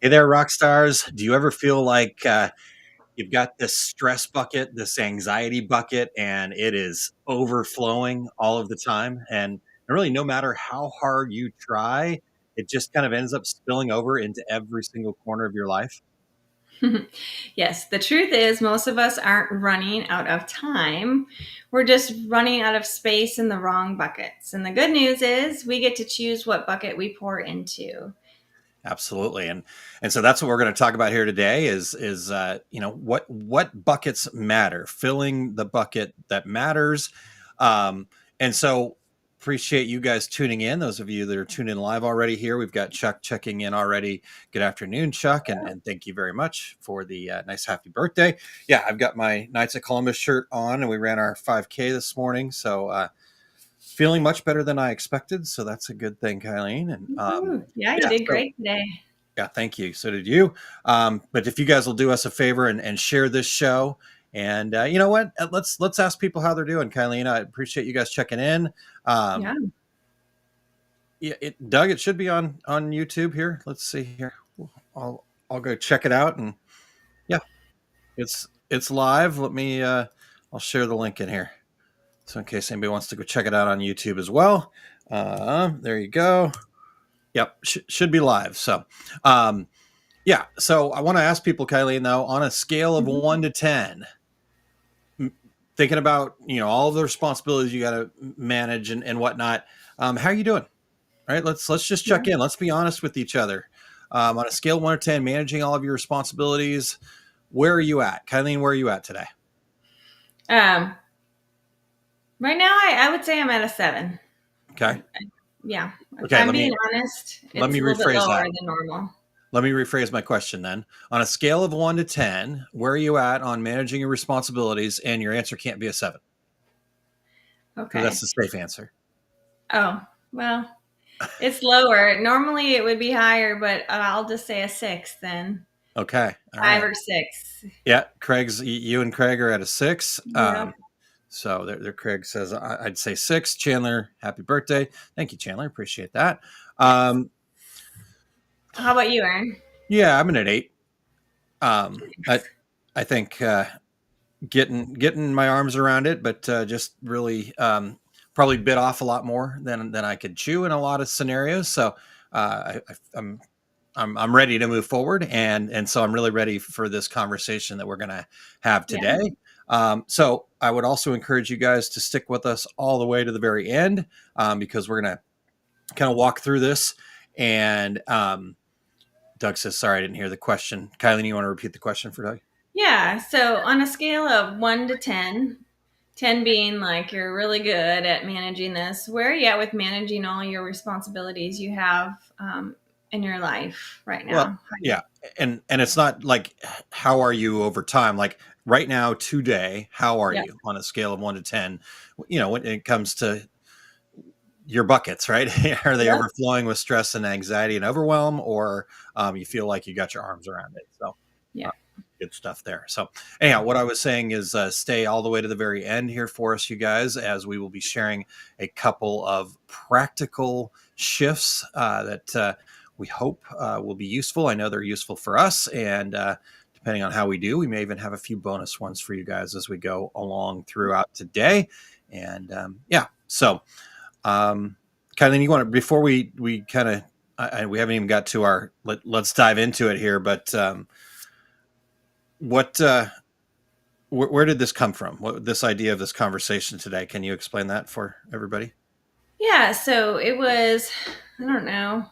Hey there, rock stars. Do you ever feel like you've got this stress bucket, this anxiety bucket, and it is overflowing all of the time? And really, no matter how hard you try, it just kind of ends up spilling over into every single corner of your life. Yes, the truth is, most of us aren't running out of time. We're just running out of space in the wrong buckets. And the good news is, we get to choose what bucket we pour into. Absolutely, and so that's what we're going to talk about here today. Is what buckets matter, filling the bucket that matters, and so appreciate you guys tuning in. Those of you that are tuning in live already here, we've got Chuck checking in already. Good afternoon, Chuck, and thank you very much for the nice happy birthday. Yeah, I've got my Knights of Columbus shirt on, and we ran our 5K this morning, so feeling much better than I expected. So that's a good thing, Kylene, and Woo. Yeah, you yeah, did so great today. yeah, thank you. So did you. But if you guys will do us a favor and share this show, and you know what, let's ask people how they're doing. Kylene, I appreciate you guys checking in. Yeah. Yeah, Doug, it should be on YouTube here. Let's see here. I'll go check it out, and yeah, it's live. Let me. I'll share the link in here, so in case anybody wants to go check it out on YouTube as well. There you go. Yep, should be live. So, yeah. So I want to ask people, Kylene, though, on a scale of Mhm. 1 to 10, thinking about all of the responsibilities you got to manage and whatnot. How are you doing? All right, let's just check in. Let's be honest with each other. On a scale of 1 to 10, managing all of your responsibilities, where are you at, Kylene? Where are you at today? Um, right now, I would say I'm at a 7. Okay. Yeah. If Okay. I'm Let me being honest, let it's me a little bit rephrase lower that. than normal. Let me rephrase my question then. On a scale of 1 to 10, where are you at on managing your responsibilities? And your answer can't be a 7 because that's Okay. the safe answer. Oh, well, it's lower. Normally it would be higher, but I'll just say a 6 then. Okay. All 5 right. or 6. Yeah. You and Craig are at a 6. Yep. So there, Craig says I'd say 6. Chandler, happy birthday. Thank you, Chandler. Appreciate that. Yes. Um, How about you, Aaron? yeah, I'm at 8. I think getting my arms around it, but just really probably bit off a lot more than I could chew in a lot of scenarios. So I'm ready to move forward, and so I'm really ready for this conversation that we're going to have Yeah. today. So I would also encourage you guys to stick with us all the way to the very end, because we're going to kind of walk through this. And Doug says, "Sorry, I didn't hear the question." Kylene, you want to repeat the question for Doug? Yeah. So on a scale of 1 to 10, 10 being like you're really good at managing this, where are you at with managing all your responsibilities you have in your life right Well, now? yeah, and it's not like how are you over time. Like right now, today, how are Yep. you on a scale of 1 to 10? When it comes to your buckets, right? Are they Yep. overflowing with stress and anxiety and overwhelm, or you feel like you got your arms around it? So, uh, Yeah. good stuff there. So, anyhow, what I was saying is stay all the way to the very end here for us, you guys, as we will be sharing a couple of practical shifts that we hope will be useful. I know they're useful for us, and depending on how we do, we may even have a few bonus ones for you guys as we go along throughout today. And yeah, so. Kylene, you want to before we kind of we haven't even got to our let's dive into it here, but what where did this come from? What this idea of this conversation today? Can you explain that for everybody? Yeah. So it was, I don't know,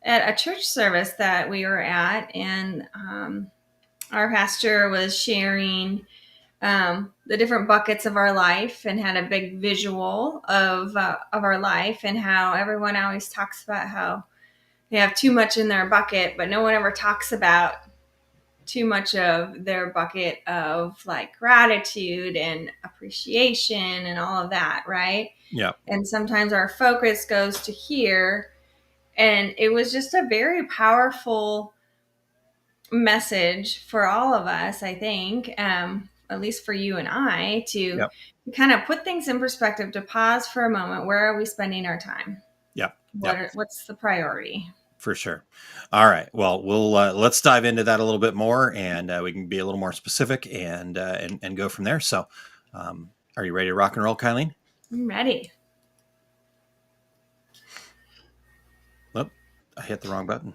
at a church service that we were at, and our pastor was sharing the different buckets of our life and had a big visual of our life, and how everyone always talks about how they have too much in their bucket, but no one ever talks about too much of their bucket of like gratitude and appreciation and all of that, right? Yeah, And sometimes our focus goes to here. And it was just a very powerful message for all of us, I think, at least for you and I, to yep, kind of put things in perspective, to pause for a moment. Where are we spending our time? yep, yep. What's the priority? For sure. All right. Well, we'll let's dive into that a little bit more, and we can be a little more specific and go from there. So, are you ready to rock and roll, Kylene? I'm ready. Oh, I hit the wrong button.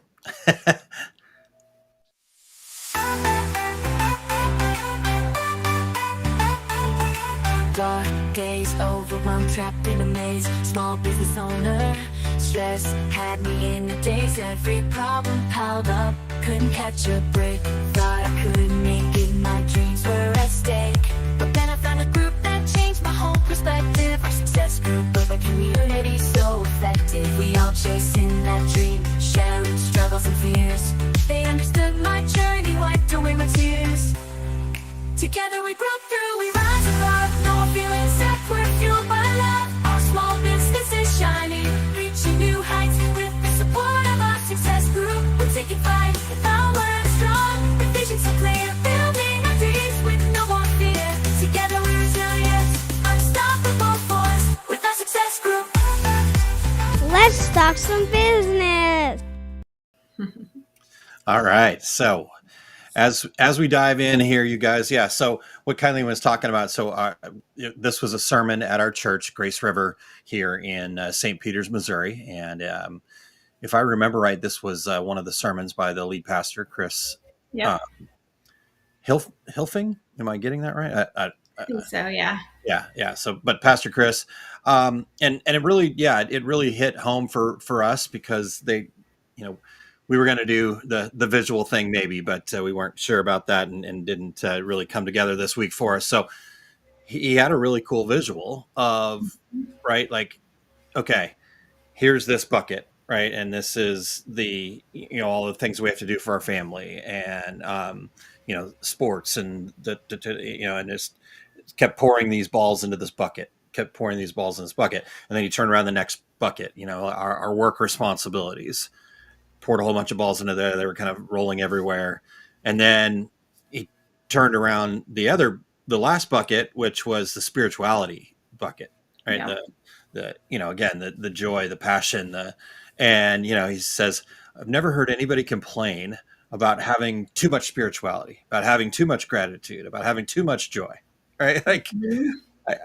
Dark days, overwhelmed, trapped in a maze. Small business owner, stress had me in a daze. Every problem piled up, couldn't catch a break. Thought I couldn't make it, my dreams were at stake. But then I found a group that changed my whole perspective. Our success group of a community so effective. We all chasing that dream, sharing struggles and fears. They understood my journey, wiped away my tears. Together we grow through, we rise above. No more feeling set, we're fueled by love. Our small business is shining, reaching new heights. With the support of our success group, we're taking flight. The power is strong, the vision so clear. Building our dreams with no more fear. Together we're resilient, unstoppable force. With our success group. Let's talk some business. All right. So, as we dive in here, you guys, yeah. So what Kylene was talking about. So this was a sermon at our church, Grace River, here in St. Peters, Missouri, and if I remember right, this was one of the sermons by the lead pastor, Chris uh, Yep. Hilfing. Am I getting that right? I think so. Yeah. Yeah, yeah. So, but Pastor Chris, and it really, yeah, it really hit home for us because they, you know, we were going to do the visual thing maybe, but we weren't sure about that and didn't really come together this week for us. So he had a really cool visual of right, like, okay, here's this bucket, right, and this is the all the things we have to do for our family and sports and and just kept pouring these balls into this bucket, kept pouring these balls in this bucket. And then you turn around the next bucket, our work responsibilities, poured a whole bunch of balls into there. They were kind of rolling everywhere. And then he turned around the last bucket, which was the spirituality bucket, right? Yeah. Again, the joy, the passion, and he says, I've never heard anybody complain about having too much spirituality, about having too much gratitude, about having too much joy, right? Like, Mhm.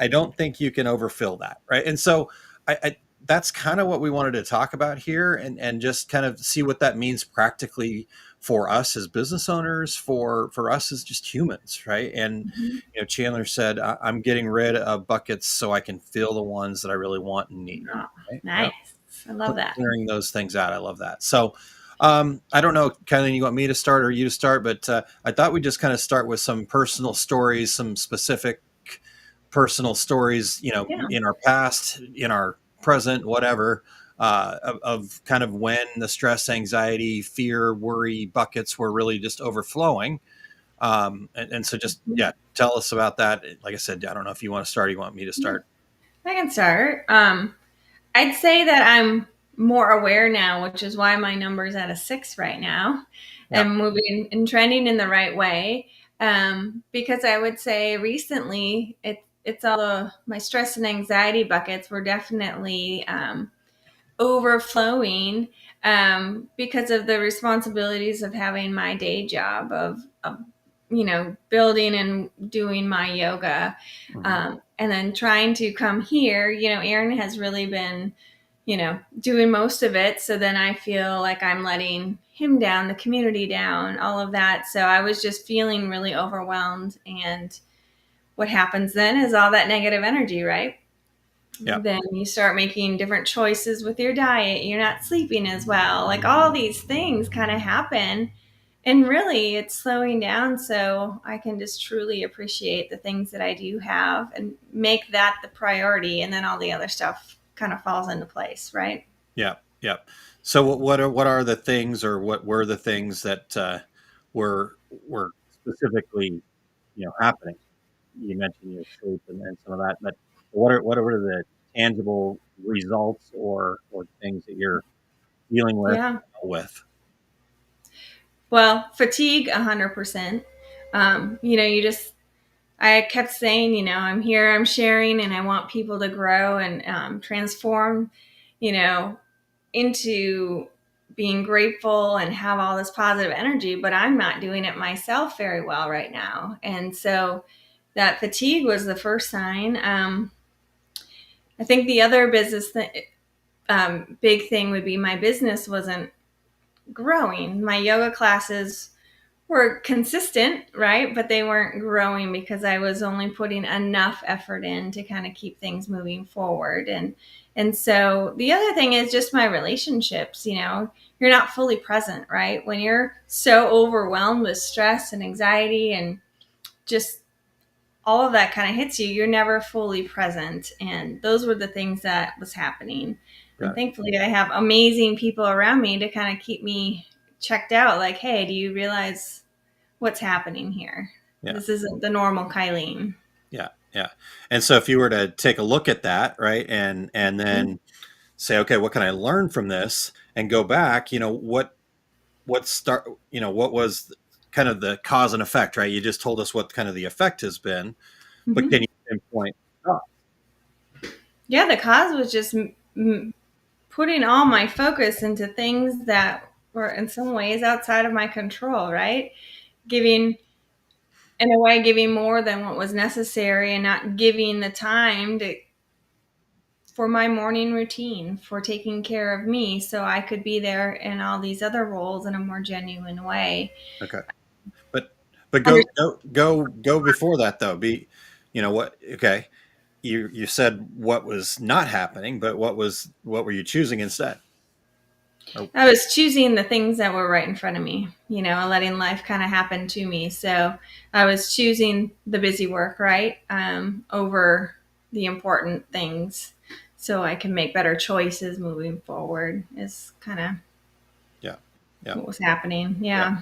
I don't think you can overfill that, right? And so I that's kind of what we wanted to talk about here, and just kind of see what that means practically for us as business owners, for us as just humans, right? And Mhm. Chandler said, I'm getting rid of buckets so I can fill the ones that I really want and need. Oh, Right? nice. I love that. Clearing those things out. I love that. So, I don't know, Kylene, you want me to start or you to start, but I thought we'd just kind of start with some personal stories, some specific personal stories, Yeah. in our past, in our present, whatever, of kind of when the stress, anxiety, fear, worry buckets were really just overflowing. And so just, Mhm. yeah, tell us about that. Like I said, I don't know if you want to start, or you want me to Yeah. start. I can start. I'd say that I'm more aware now, which is why my number's at a 6 right now, Yeah. and moving and trending in the right way. Because I would say recently, it's all my stress and anxiety buckets were definitely overflowing because of the responsibilities of having my day job of building and doing my yoga, Mhm. and then trying to come here. Aaron has really been doing most of it, so then I feel like I'm letting him down, the community down, all of that. So I was just feeling really overwhelmed, and what happens then is all that negative energy, right? Yeah. Then you start making different choices with your diet. You're not sleeping as well. Like all these things kind of happen. And really, it's slowing down so I can just truly appreciate the things that I do have and make that the priority. And then all the other stuff kind of falls into place, right? Yeah. Yeah. So what are the things, or what were the things that were specifically, happening? You mentioned your sleep and some of that, but what are the tangible results or things that you're dealing Yeah. with? Well, fatigue, 100%. I kept saying, I'm here, I'm sharing, and I want people to grow and transform, you know, into being grateful and have all this positive energy, but I'm not doing it myself very well right now. And so that fatigue was the first sign. I think the other big thing would be my business wasn't growing. My yoga classes were consistent, right? But they weren't growing because I was only putting enough effort in to kind of keep things moving forward. And so the other thing is just my relationships, you're not fully present, right? When you're so overwhelmed with stress and anxiety and just all of that kind of hits you, you're never fully present. And those were the things that was happening. And Got it. thankfully, I have amazing people around me to kind of keep me checked out. Like, hey, do you realize what's happening here? Yeah. This isn't the normal Kylene. Yeah. Yeah. And so if you were to take a look at that, right, and then say, okay, what can I learn from this, and go back, what was kind of the cause and effect, right? You just told us what kind of the effect has been, but Mm-hmm. can you pinpoint? Oh, Yeah, the cause was just putting all my focus into things that were in some ways outside of my control, right? Giving, in a way, giving more than what was necessary and not giving the time for my morning routine, for taking care of me so I could be there in all these other roles in a more genuine way. okay. But but Under- go before that though. What? Okay, you said what was not happening, but what were you choosing instead? Or I was choosing the things that were right in front of me, letting life kind of happen to me. So I was choosing the busy work, right, over the important things so I can make better choices moving forward, is kind of yeah, yeah, what was happening. yeah.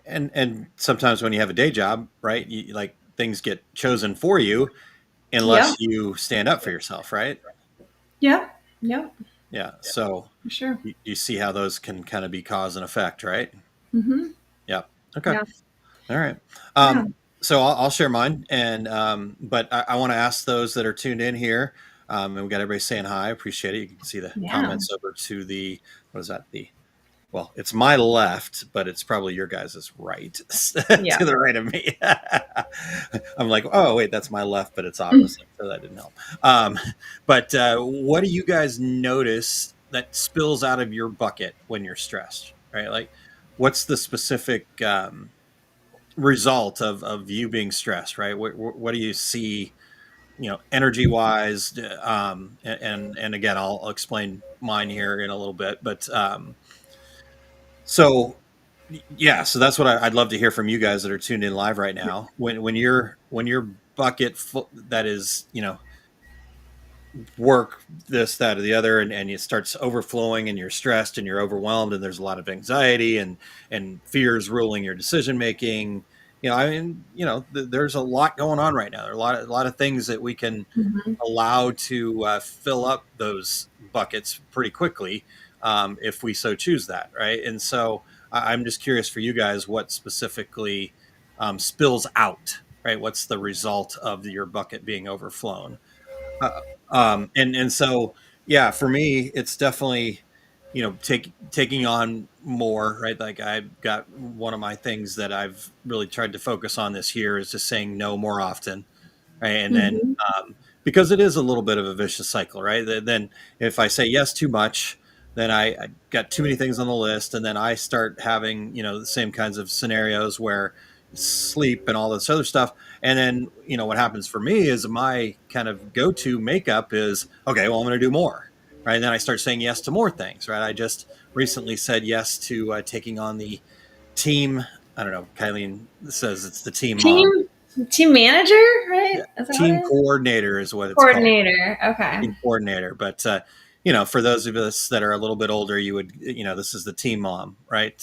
Yeah. And sometimes when you have a day job, right, like things get chosen for you Yep. unless you stand up for yourself, right? Yep. Yep. Yeah. So For sure. you see how those can kind of be cause and effect, right? Mm-hmm. Yeah. Okay. Yeah. All right. Yeah. So I'll share mine, and but I want to ask those that are tuned in here, and we got everybody saying hi. I appreciate it. You can see the Yeah. comments over to the what is that? Well, it's my left, but it's probably your guys' right Yeah. to the right of me. I'm like, oh wait, that's my left, but it's opposite, so that didn't help. But what do you guys notice that spills out of your bucket when you're stressed? Right, like what's the specific result of you being stressed? Right, what do you see? Energy wise, and again, I'll explain mine here in a little bit, but so yeah, so that's what I'd love to hear from you guys that are tuned in live right now. When your bucket that is work, this, that, or the other, and it starts overflowing, and you're stressed and you're overwhelmed, and there's a lot of anxiety and fears ruling your decision making. I mean, there's a lot going on right now. There are a lot of things that we can Mm-hmm. allow to fill up those buckets pretty quickly, if we so choose that, right? And so I'm just curious for you guys what specifically spills out, right? What's the result of your bucket being overflown? Uh, and so yeah, for me, it's definitely taking on more, right? Like I've got one of my things that I've really tried to focus on this year is just saying no more often, right? And then Mm-hmm. because it is a little bit of a vicious cycle, right? Then if I say yes too much, then I got too many things on the list, and then I start having the same kinds of scenarios where sleep and all this other stuff. And then what happens for me is my kind of go-to makeup is, okay, well, I'm going to do more, right? And then I start saying yes to more things, right? I just recently said yes to taking on the team. I don't know. Kylene says it's the team mom. Team manager, right? Yeah, Is that what team it is? coordinator is what it's called. Coordinator. Okay. Team coordinator. But for those of us that are a little bit older, you would, this is the team mom, right?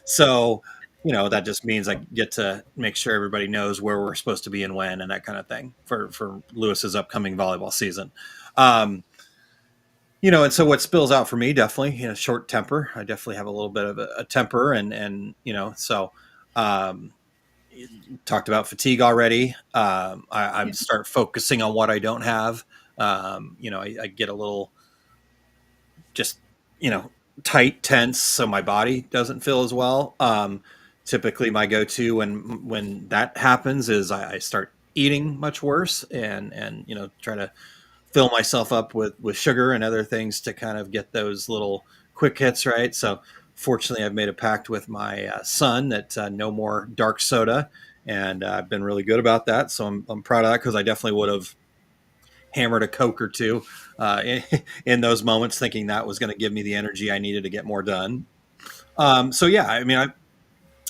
So that just means I get to make sure everybody knows where we're supposed to be and when, and that kind of thing for Lewis's upcoming volleyball season. And so what spills out for me, definitely, short temper. I definitely have a little bit of a temper, and so talked about fatigue already. I Yeah. start focusing on what I don't have. I get a little just tight, tense, so my body doesn't feel as well. Typically, my go-to when that happens is I start eating much worse, and try to fill myself up with sugar and other things to kind of get those little quick hits, right? So fortunately, I've made a pact with my son that no more dark soda, and I've been really good about that. So I'm proud of that, because I definitely would have hammered a Coke or two in those moments, thinking that was going to give me the energy I needed to get more done. So yeah, I mean,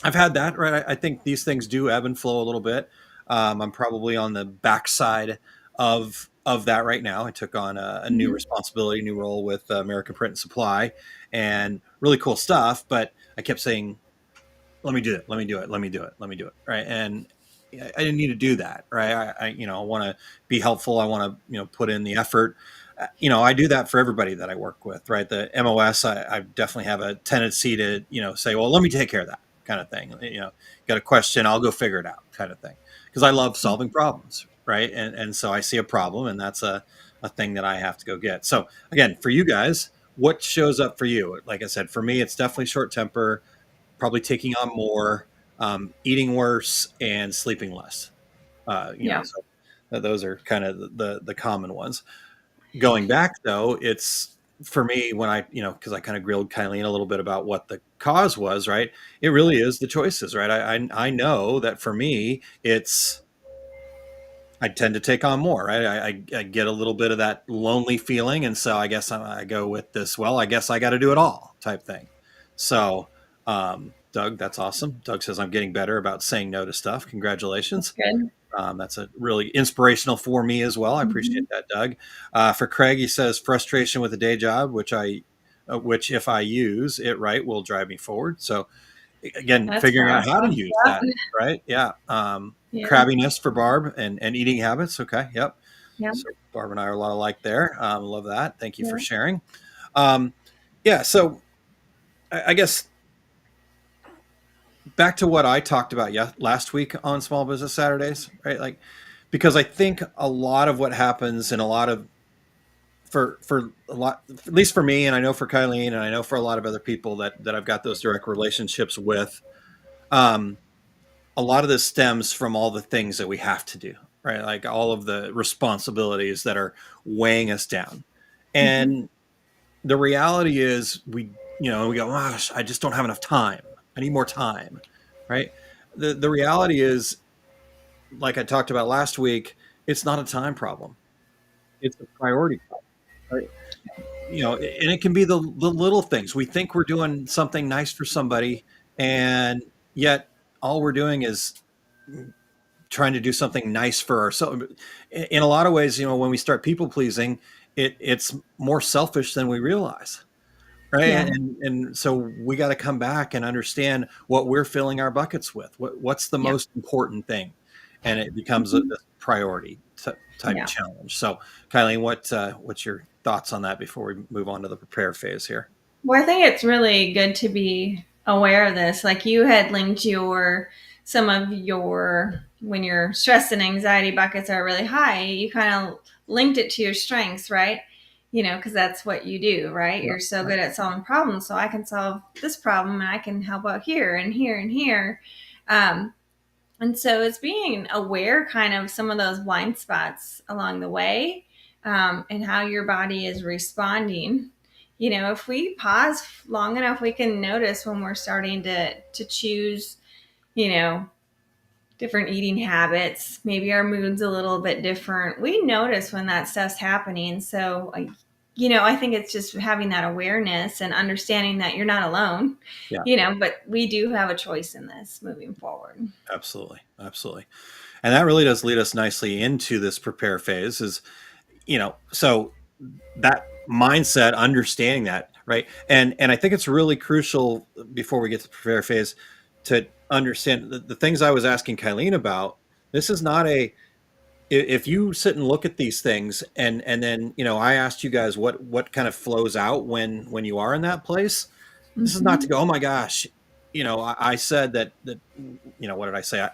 I've had that, right. I think these things do ebb and flow a little bit. I'm probably on the backside of that right now. I took on a new Mhm. responsibility, new role with American Print and Supply, and really cool stuff. But I kept saying, let me do it, let me do it, let me do it, let me do it, right? And I didn't need to do that, right? I want to be helpful, I want to put in the effort. I do that for everybody that I work with, right? The MOS, I definitely have a tendency to say, well, let me take care of that, kind of thing. Got a question, I'll go figure it out, kind of thing, because I love solving problems, right? And so I see a problem, and that's a thing that I have to go get. So again, for you guys, what shows up for you? Like I said, for me, it's definitely short temper, probably taking on more, eating worse, and sleeping less. Yeah. So those are kind of the common ones. Going back though, it's for me when because I kind of grilled Kylene a little bit about what the cause was, right? It really is the choices, right? I know that for me, it's I tend to take on more, right? I get a little bit of that lonely feeling, and so I guess I go with this. Well, I guess I got to do it all type thing. So, Doug, that's awesome. Doug says I'm getting better about saying no to stuff. Congratulations. Good. That's a really inspirational for me as well. I Hmm. appreciate that, Doug. For Craig, he says frustration with a day job, which if I use it right, will drive me forward. So again, That's figuring out how to powerful. use that, Yeah. right? Yeah. Yeah. Crabbiness for Barb, and eating habits. Okay. Yep. Yeah. So Barb and I are a lot alike there. Love that. Thank you for Yeah. sharing. Um, yeah. So I guess back to what I talked about last week on Small Business Saturdays, right? Like, because I think a lot of what happens in a lot of for a lot, at least for me, and I know for Kylene, and I know for a lot of other people that I've got those direct relationships with. Um, a lot of this stems from all the things that we have to do, right? Like all of the responsibilities that are weighing us down. Hmm. And the reality is we go, gosh, I just don't have enough time. I need more time, right? The reality is, like I talked about last week, it's not a time problem. It's a priority problem, right? And it can be the little things. We think we're doing something nice for somebody, and yet all we're doing is trying to do something nice for ourselves. In a lot of ways, when we start people pleasing, it's more selfish than we realize, right? Yeah. And so we got to come back and understand what we're filling our buckets with. What's the Yeah. most important thing, and it becomes a Hmm. priority type Yeah. challenge. So, Kylene, what's your thoughts on that before we move on to the prepare phase here? Well, I think it's really good to be aware of this. Like you had linked some of your, when your stress and anxiety buckets are really high, you kind of linked it to your strengths, right? Because that's what you do, right? Yeah, You're so yeah, good at solving problems. So I can solve this problem and I can help out here and here and here. Um, and so it's being aware kind of some of those blind spots along the way, and how your body is responding. If we pause long enough, we can notice when we're starting to choose, you know, different eating habits. Maybe our mood's a little bit different. We notice when that stuff's happening. So, I think it's just having that awareness and understanding that you're not alone, yeah, but we do have a choice in this moving forward. absolutely, absolutely. And that really does lead us nicely into this prepare phase. So that mindset, understanding that, right? And I think it's really crucial before we get to the prepare phase to understand the things I was asking Kylene about. This is not if you sit and look at these things, and then I asked you guys what kind of flows out when you are in that place. This is not to Hmm. go, oh my gosh, I said that what did I say?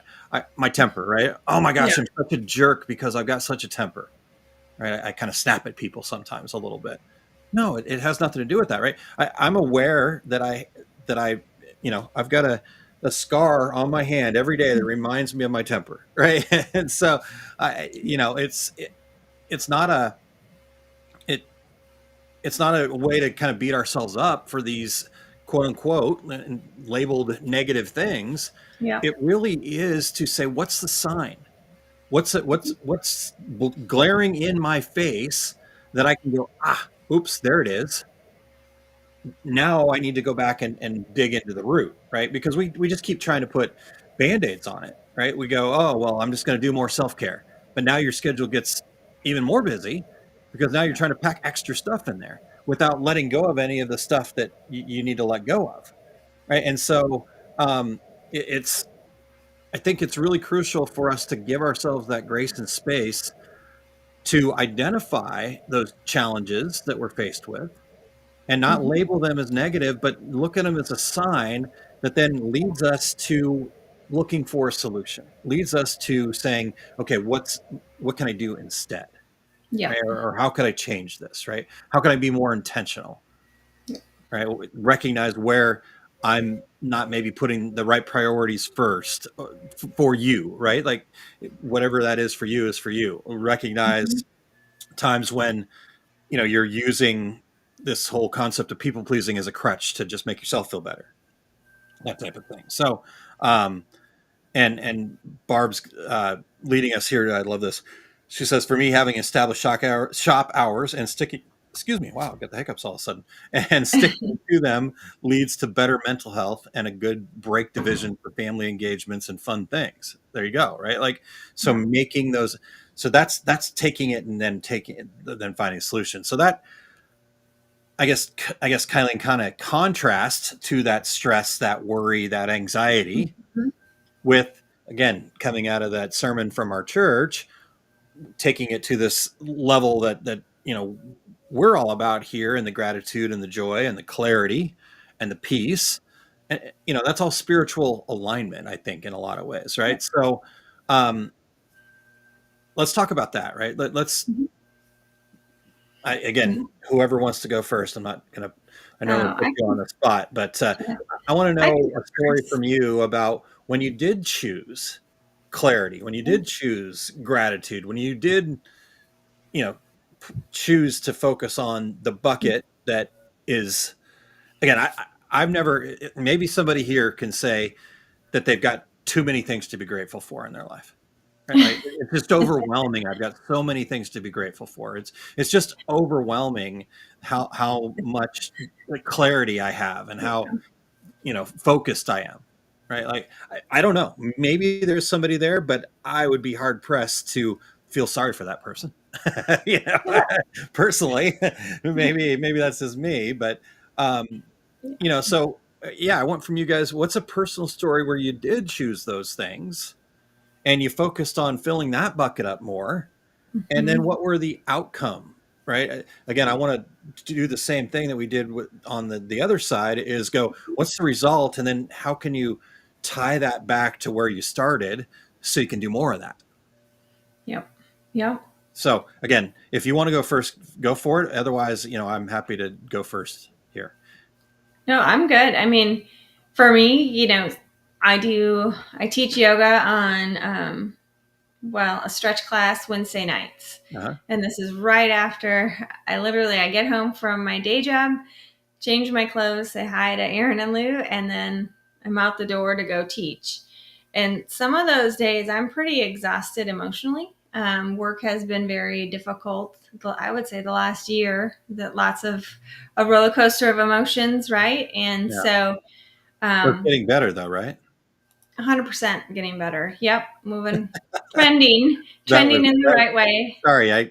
My temper, right? Oh my Yeah. gosh, I'm such a jerk because I've got such a temper, right? I kind of snap at people sometimes a little bit. No, it has nothing to do with that, right? I'm aware that I've got a scar on my hand every day that reminds me of my temper, right? And so, it's not it, it's not a way to kind of beat ourselves up for these quote unquote labeled negative things. Yeah. It really is to say, what's the sign? What's glaring in my face that I can go, oops, there it is. Now I need to go back and dig into the root, right? Because we just keep trying to put band-aids on it, right? We go, oh, well, I'm just going to do more self-care. But now your schedule gets even more busy because now you're trying to pack extra stuff in there without letting go of any of the stuff that you need to let go of, right? And so um, it's I think it's really crucial for us to give ourselves that grace and space to identify those challenges that we're faced with and not Mhm. label them as negative, but look at them as a sign that then leads us to looking for a solution, leads us to saying, okay, what can I do instead? Yeah. Right? Or how could I change this? Right? How can I be more intentional? Right? Recognize where I'm not maybe putting the right priorities first for you, right? Like whatever that is for you is for you. Recognize Mhm. times when you're using this whole concept of people pleasing as a crutch to just make yourself feel better, that type of thing. So um and Barb's leading us here. I love this. She says, for me, having established shop hours and sticking, excuse me, wow, I got the hiccups all of a sudden, and sticking to them leads to better mental health and a good break division for family engagements and fun things. There you go, right? Like, so Yeah. making those, so that's taking it and then taking it, then finding a solution. So that, I guess Kylene kind of contrast to that stress, that worry, that anxiety Mhm. with, again, coming out of that sermon from our church, taking it to this level that we're all about here, and the gratitude and the joy and the clarity and the peace, and that's all spiritual alignment, I think, in a lot of ways, Yeah. right? So um let's talk about that, right? Let's Mhm. again, Yeah. whoever wants to go first. I'm not gonna, I Oh, know, put I you on can. the spot, but Yeah. I want to I know can a go story first. from you about when you did choose clarity, when you did choose gratitude, when you did, you know, choose to focus on the bucket that is, again, I've never, maybe somebody here can say that they've got too many things to be grateful for in their life. Right? Like it's just overwhelming. I've got so many things to be grateful for. It's just overwhelming how much like, clarity I have and how focused I am. Right? Like I don't know. Maybe there's somebody there, but I would be hard pressed to feel sorry for that person. you know, Yeah. personally, maybe that's just me, but um, so yeah, I want from you guys. What's a personal story where you did choose those things and you focused on filling that bucket up more? And then Mhm. what were the outcome, right? Again, I want to do the same thing that we did on the other side, is go, what's the result? And then how can you tie that back to where you started so you can do more of that? Yep. Yep. So again, if you want to go first, go for it. Otherwise, I'm happy to go first here. No, I'm good. I mean, for me, I teach yoga on, a stretch class Wednesday nights. Uh-huh. And this is right after I get home from my day job, change my clothes, say hi to Aaron and Lou, and then I'm out the door to go teach. And some of those days I'm pretty exhausted emotionally. Work has been very difficult. I would say the last year, that lots of a roller coaster of emotions, right? And Yeah. so, We're um, getting better though, right? 100% getting better. Yep, moving, That was trending in the that, right way. sorry, I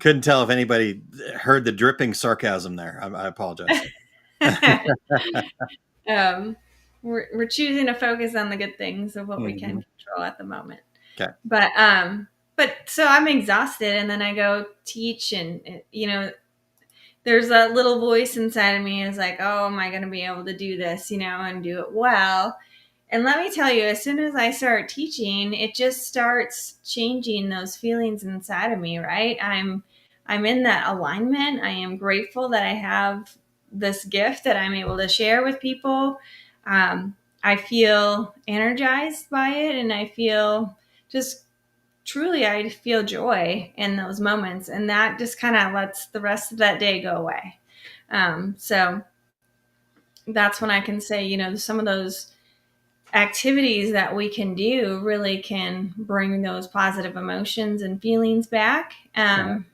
couldn't tell if anybody heard the dripping sarcasm there. I apologize. um, we're choosing to focus on the good things of what we can Mhm. control at the moment. Okay. But so I'm exhausted, and then I go teach, and there's a little voice inside of me is like, oh, am I going to be able to do this, and do it well? And let me tell you, as soon as I start teaching, it just starts changing those feelings inside of me, right? I'm in that alignment. I am grateful that I have this gift that I'm able to share with people. I feel energized by it, and I feel just truly, I feel joy in those moments, and that just kind of lets the rest of that day go away. So that's when I can say, some of those activities that we can do really can bring those positive emotions and feelings back,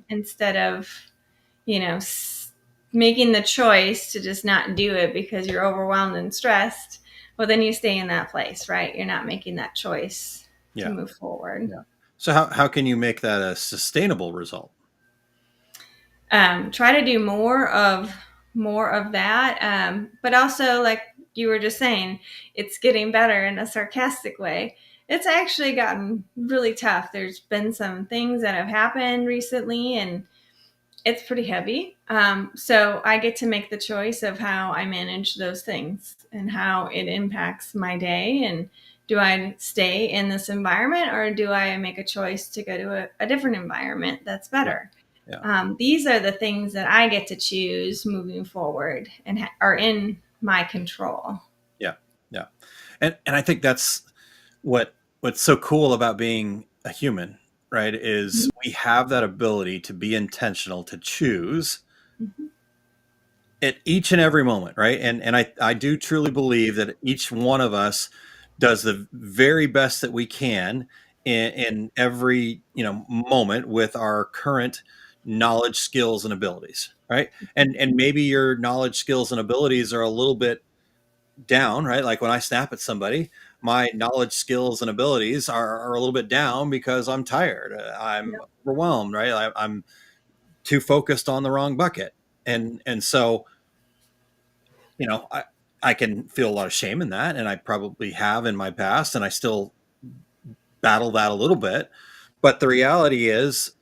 instead of, making the choice to just not do it because you're overwhelmed and stressed. Well, then you stay in that place, right? You're not making that choice to Yeah. move forward. Yeah. So how can you make that a sustainable result? Try to do more of that, but also, like you were just saying, it's getting better in a sarcastic way. It's actually gotten really tough. There's been some things that have happened recently, and it's pretty heavy. So I get to make the choice of how I manage those things and how it impacts my day. And do I stay in this environment, or do I make a choice to go to a different environment that's Yeah. better? Yeah. These are the things that I get to choose moving forward and are in my control. Yeah. Yeah. And I think that's what's so cool about being a human, right? Is we have that ability to be intentional, to choose Mhm. at each and every moment, right? And I do truly believe that each one of us does the very best that we can in every moment with our current knowledge, skills, and abilities, right? And maybe your knowledge, skills, and abilities are a little bit down, right? Like when I snap at somebody, my knowledge, skills, and abilities are a little bit down because I'm tired, I'm Yep. overwhelmed, right? I'm too focused on the wrong bucket, and so you know, I can feel a lot of shame in that, and I probably have in my past, and I still battle that a little bit. But the reality is,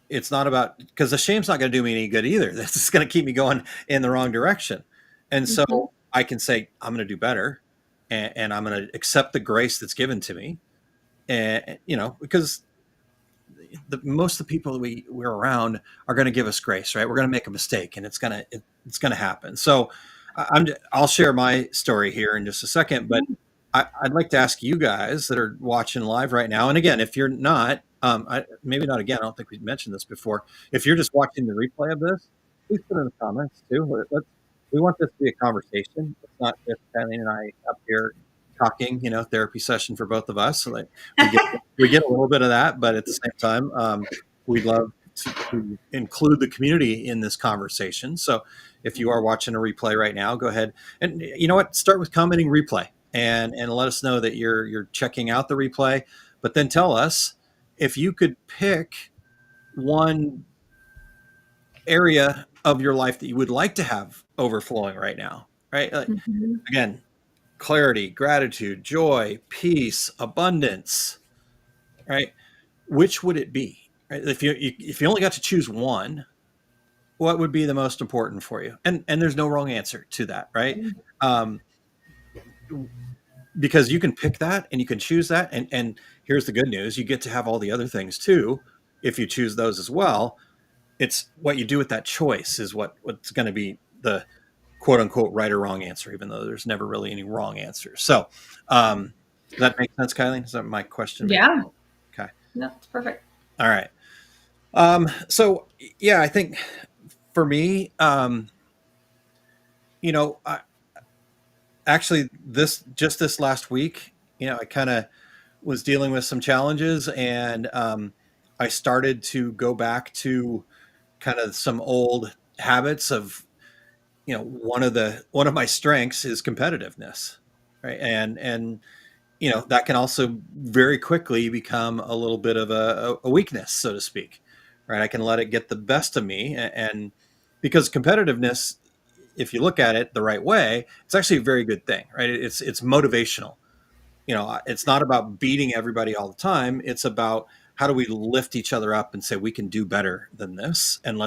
it's not about, because the shame's not going to do me any good either. This is going to keep me going in the wrong direction. And so Mhm. I can say, I'm going to do better, and I'm going to accept the grace that's given to me. And, because most of the people that we're around are going to give us grace, right? We're going to make a mistake, and it's going to happen. So I'll share my story here in just a second, but I'd like to ask you guys that are watching live right now. And again, if you're not, maybe not again, I don't think we've mentioned this before. If you're just watching the replay of this, please put in the comments too. We want this to be a conversation. It's not just Kylene and I up here talking, therapy session for both of us. So that we get a little bit of that, but at the same time, we'd love to include the community in this conversation. So if you are watching a replay right now, go ahead and you know what, start with commenting replay and let us know that you're checking out the replay. But then tell us if you could pick one area of your life that you would like to have overflowing right now, right? Mhm. Again, clarity, gratitude, joy, peace, abundance, right? Which would it be? Right? If you only got to choose one, what would be the most important for you? And there's no wrong answer to that, right? Um, because you can pick that and you can choose that, and here's the good news: you get to have all the other things too if you choose those as well. It's what you do with that choice is what's going to be the quote unquote right or wrong answer, even though there's never really any wrong answers. So, does that make sense, Kylene? Is that my question? Yeah. Okay. No, it's perfect. All right. So yeah, I think for me, I actually this last week, I kind of was dealing with some challenges, and I started to go back to kind of some old habits of, one of my strengths is competitiveness, right? And that can also very quickly become a little bit of a weakness, so to speak, right? I can let it get the best of me, and because competitiveness, if you look at it the right way, it's actually a very good thing, right? It's motivational. It's not about beating everybody all the time. It's about how do we lift each other up and say we can do better than this, and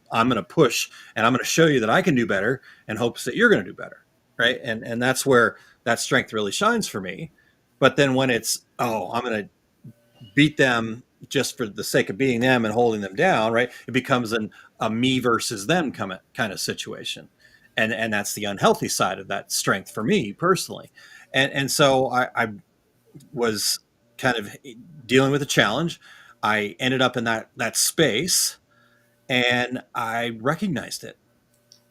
I'm going to push, and I'm going to show you that I can do better in hopes that you're going to do better, right? And that's where that strength really shines for me. But then when it's, oh, I'm going to beat them just for the sake of being them and holding them down, right? It becomes a me versus them kind of situation. And that's the unhealthy side of that strength for me personally. And so I was kind of dealing with a challenge. I ended up in that space and I recognized it.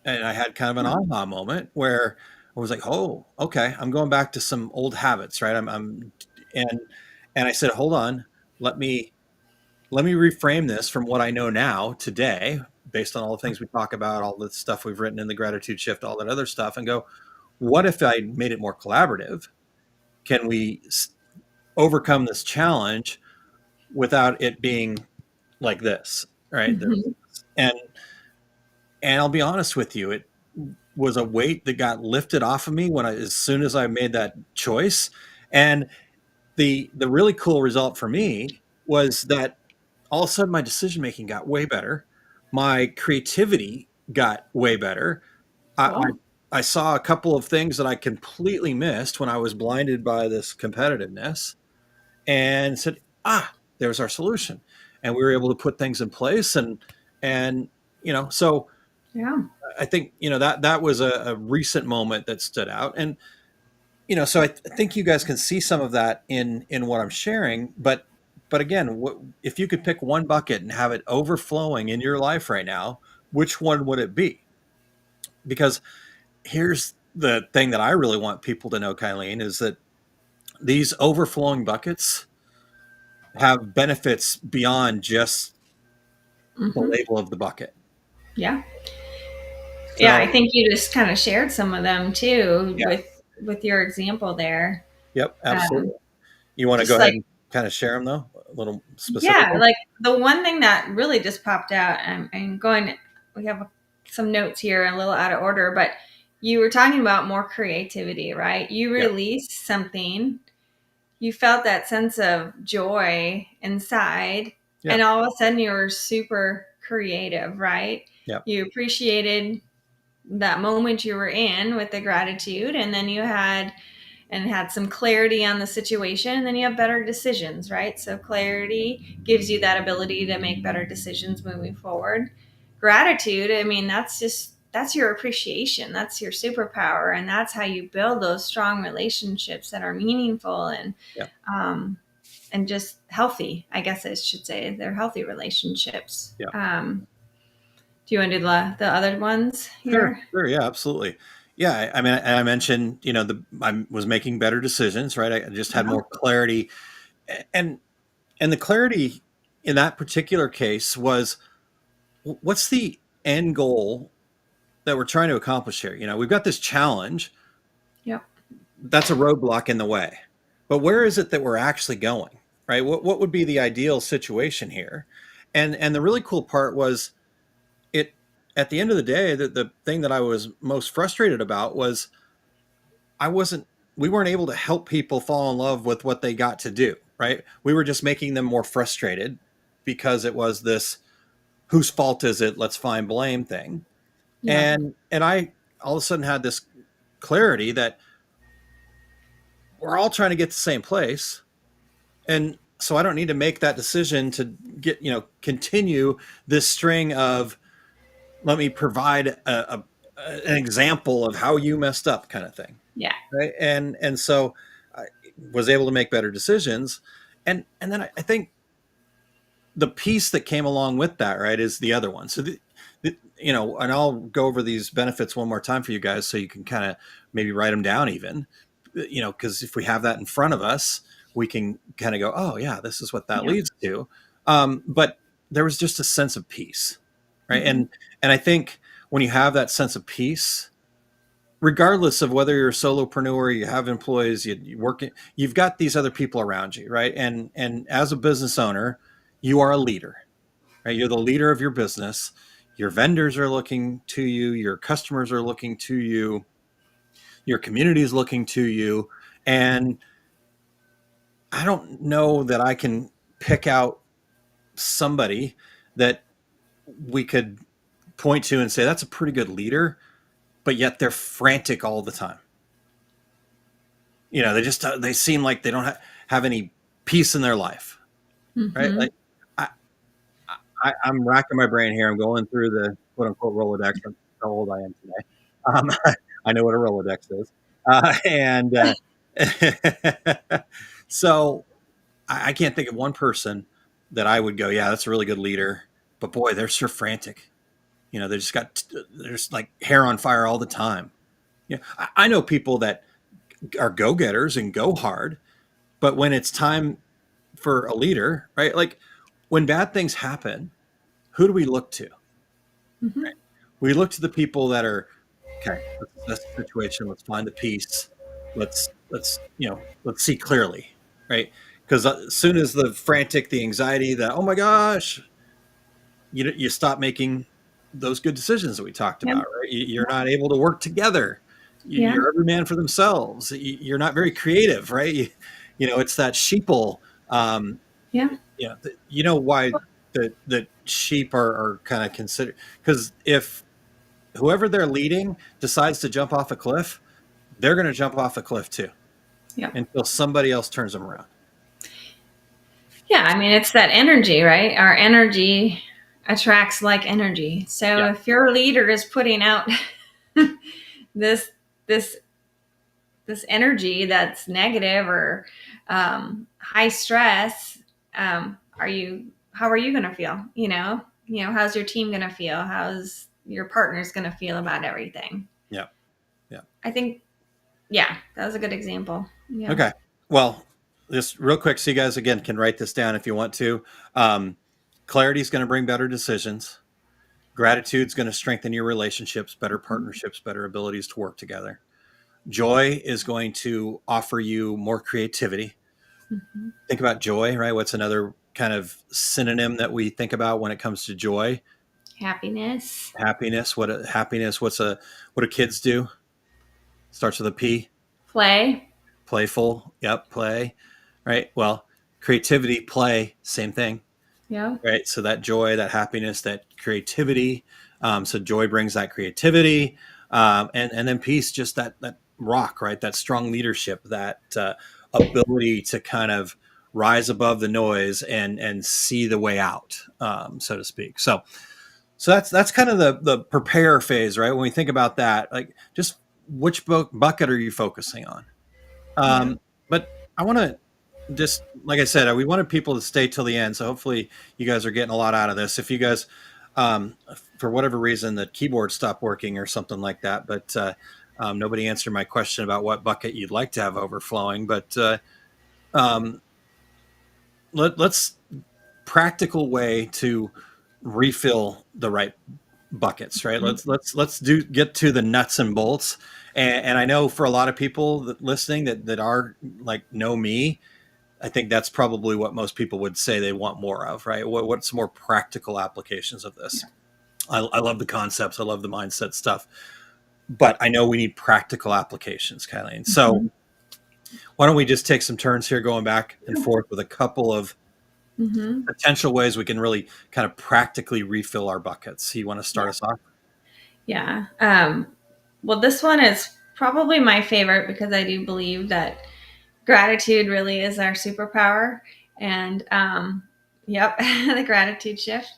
And I had kind of an aha moment where I was like, "Oh, okay, I'm going back to some old habits, right?" And and I said, "Hold on, let me reframe this from what I know now today, based on all the things we talk about, all the stuff we've written in the gratitude shift, all that other stuff, and go, what if I made it more collaborative? Can we overcome this challenge without it being like this, right?" Mhm. And I'll be honest with you, it was a weight that got lifted off of me as soon as I made that choice. And the really cool result for me was that all of a sudden my decision making got way better. My creativity got way better. I, I Cool. I saw a couple of things that I completely missed when I was blinded by this competitiveness, and said, there's our solution. And we were able to put things in place, and so Yeah. I think that was a recent moment that stood out. And so I think you guys can see some of that in what I'm sharing. But again, if you could pick one bucket and have it overflowing in your life right now, which one would it be? Because here's the thing that I really want people to know, Kylene, is that these overflowing buckets have benefits beyond just the Hmm. label of the bucket. Yeah. Yeah, I So, think you just kind of shared some of them too yeah, with your example there. yep, Um, absolutely. You want to go just ahead like, and kind of share them though, a little yeah, specifically? like the one thing that really just popped out, and going, we have some notes here a little out of order, but you were talking about more creativity, right? You Yeah, released something, you felt that sense of joy inside, yeah, and all of a sudden you were super creative, right? yeah, You appreciated that moment you were in with the gratitude, and then you had some clarity on the situation, and then you have better decisions, right? So clarity gives you that ability to make better decisions moving forward. Gratitude, I mean, that's your appreciation, that's your superpower, and that's how you build those strong relationships that are meaningful yeah. um, and just healthy, I guess I should say. They're healthy relationships. Yeah. Do you want to do the other ones Sure, here? sure, yeah, absolutely. Yeah, I mean, I mentioned, I was making better decisions, right? I just had Yeah. more clarity, and the clarity in that particular case was, what's the end goal that we're trying to accomplish here? We've got this challenge Yep. that's a roadblock in the way, but where is it that we're actually going, right? What would be the ideal situation here? And the really cool part was, it at the end of the day, the thing that I was most frustrated about was I wasn't we weren't able to help people fall in love with what they got to do, right? We were just making them more frustrated because it was this whose fault is it? Let's find blame thing. Yep. And I all of a sudden had this clarity that we're all trying to get to the same place. And so I don't need to make that decision to continue this string of, let me provide an example of how you messed up kind of thing. Yeah. Right. And so I was able to make better decisions. And then I think the piece that came along with that, right, is the other one. So and I'll go over these benefits one more time for you guys so you can kind of maybe write them down even, because if we have that in front of us, we can kind of go, oh yeah, this is what that Yeah. leads to. But there was just a sense of peace, right? Hmm. And I think when you have that sense of peace, regardless of whether you're a solopreneur, you have employees, you work, you've got these other people around you, right? And as a business owner, you are a leader, right? You're the leader of your business. Your vendors are looking to you. Your customers are looking to you. Your community is looking to you. And I don't know that I can pick out somebody that we could point to and say that's a pretty good leader, but yet they're frantic all the time. They seem like they don't have any peace in their life. right? Mm-hmm. Like I, I'm racking my brain here. I'm going through the quote unquote Rolodex. That's how old I am today. I know what a Rolodex is. And so I can't think of one person that I would go, yeah, that's a really good leader. But boy, they're so frantic. They just they're just like hair on fire all the time. Yeah, I know people that are go getters and go hard, but when it's time for a leader, right? Like when bad things happen, who do we look to? Mm-hmm. We look to the people that are okay. Let's assess the situation. Let's find the peace. Let's see clearly, right? Because as soon as the frantic, the anxiety, that oh my gosh, you stop making those good decisions that we talked Yep. about, right? You're not able to work together. Yeah. You're every man for themselves. You're not very creative, right? It's that sheeple. Um, Yeah. you know why the sheep are kind of considered, because if whoever they're leading decides to jump off a cliff, they're going to jump off a cliff too Yep. until somebody else turns them around. Yeah. I mean, it's that energy, right? Our energy attracts like energy. So Yeah, if your leader is putting out this this this energy that's negative or high stress, are you how are you going to feel? How's your team going to feel? How's your partner's going to feel about everything? yeah, yeah. I think, yeah, that was a good example. Yeah. Okay. Well, just real quick, so you guys again can write this down if you want to. Clarity is going to bring better decisions. Gratitude is going to strengthen your relationships, better partnerships, better abilities to work together. Joy is going to offer you more creativity. Mm-hmm. Think about joy, right? What's another kind of synonym that we think about when it comes to joy? Happiness. Happiness. Happiness? What do kids do? Starts with a P. Play. Playful. Yep. Play. Right. Well, creativity, play, same thing. Yeah. Right. So that joy, that happiness, that creativity. So joy brings that creativity, and then peace, just that rock, right? That strong leadership, that ability to kind of rise above the noise and see the way out, so to speak. So that's kind of the prepare phase, right? When we think about that, like just which bucket are you focusing on? Yeah. But I want to just, like I said, we wanted people to stay till the end. So hopefully you guys are getting a lot out of this. If you guys, for whatever reason, the keyboard stopped working or something like that, but nobody answered my question about what bucket you'd like to have overflowing. But um, let's practical way to refill the right buckets, right? Let's get to the nuts and bolts. And I know for a lot of people listening that are like know me, I think that's probably what most people would say they want more of, right? What's more practical applications of this? I love the concepts. I love the mindset stuff, but I know we need practical applications, Kylene. So Mm-hmm. why don't we just take some turns here going back and forth with a couple of Mm-hmm. potential ways we can really kind of practically refill our buckets. You want to start us off? Yeah. Well, this one is probably my favorite because I do believe that gratitude really is our superpower. And yep, the gratitude shift.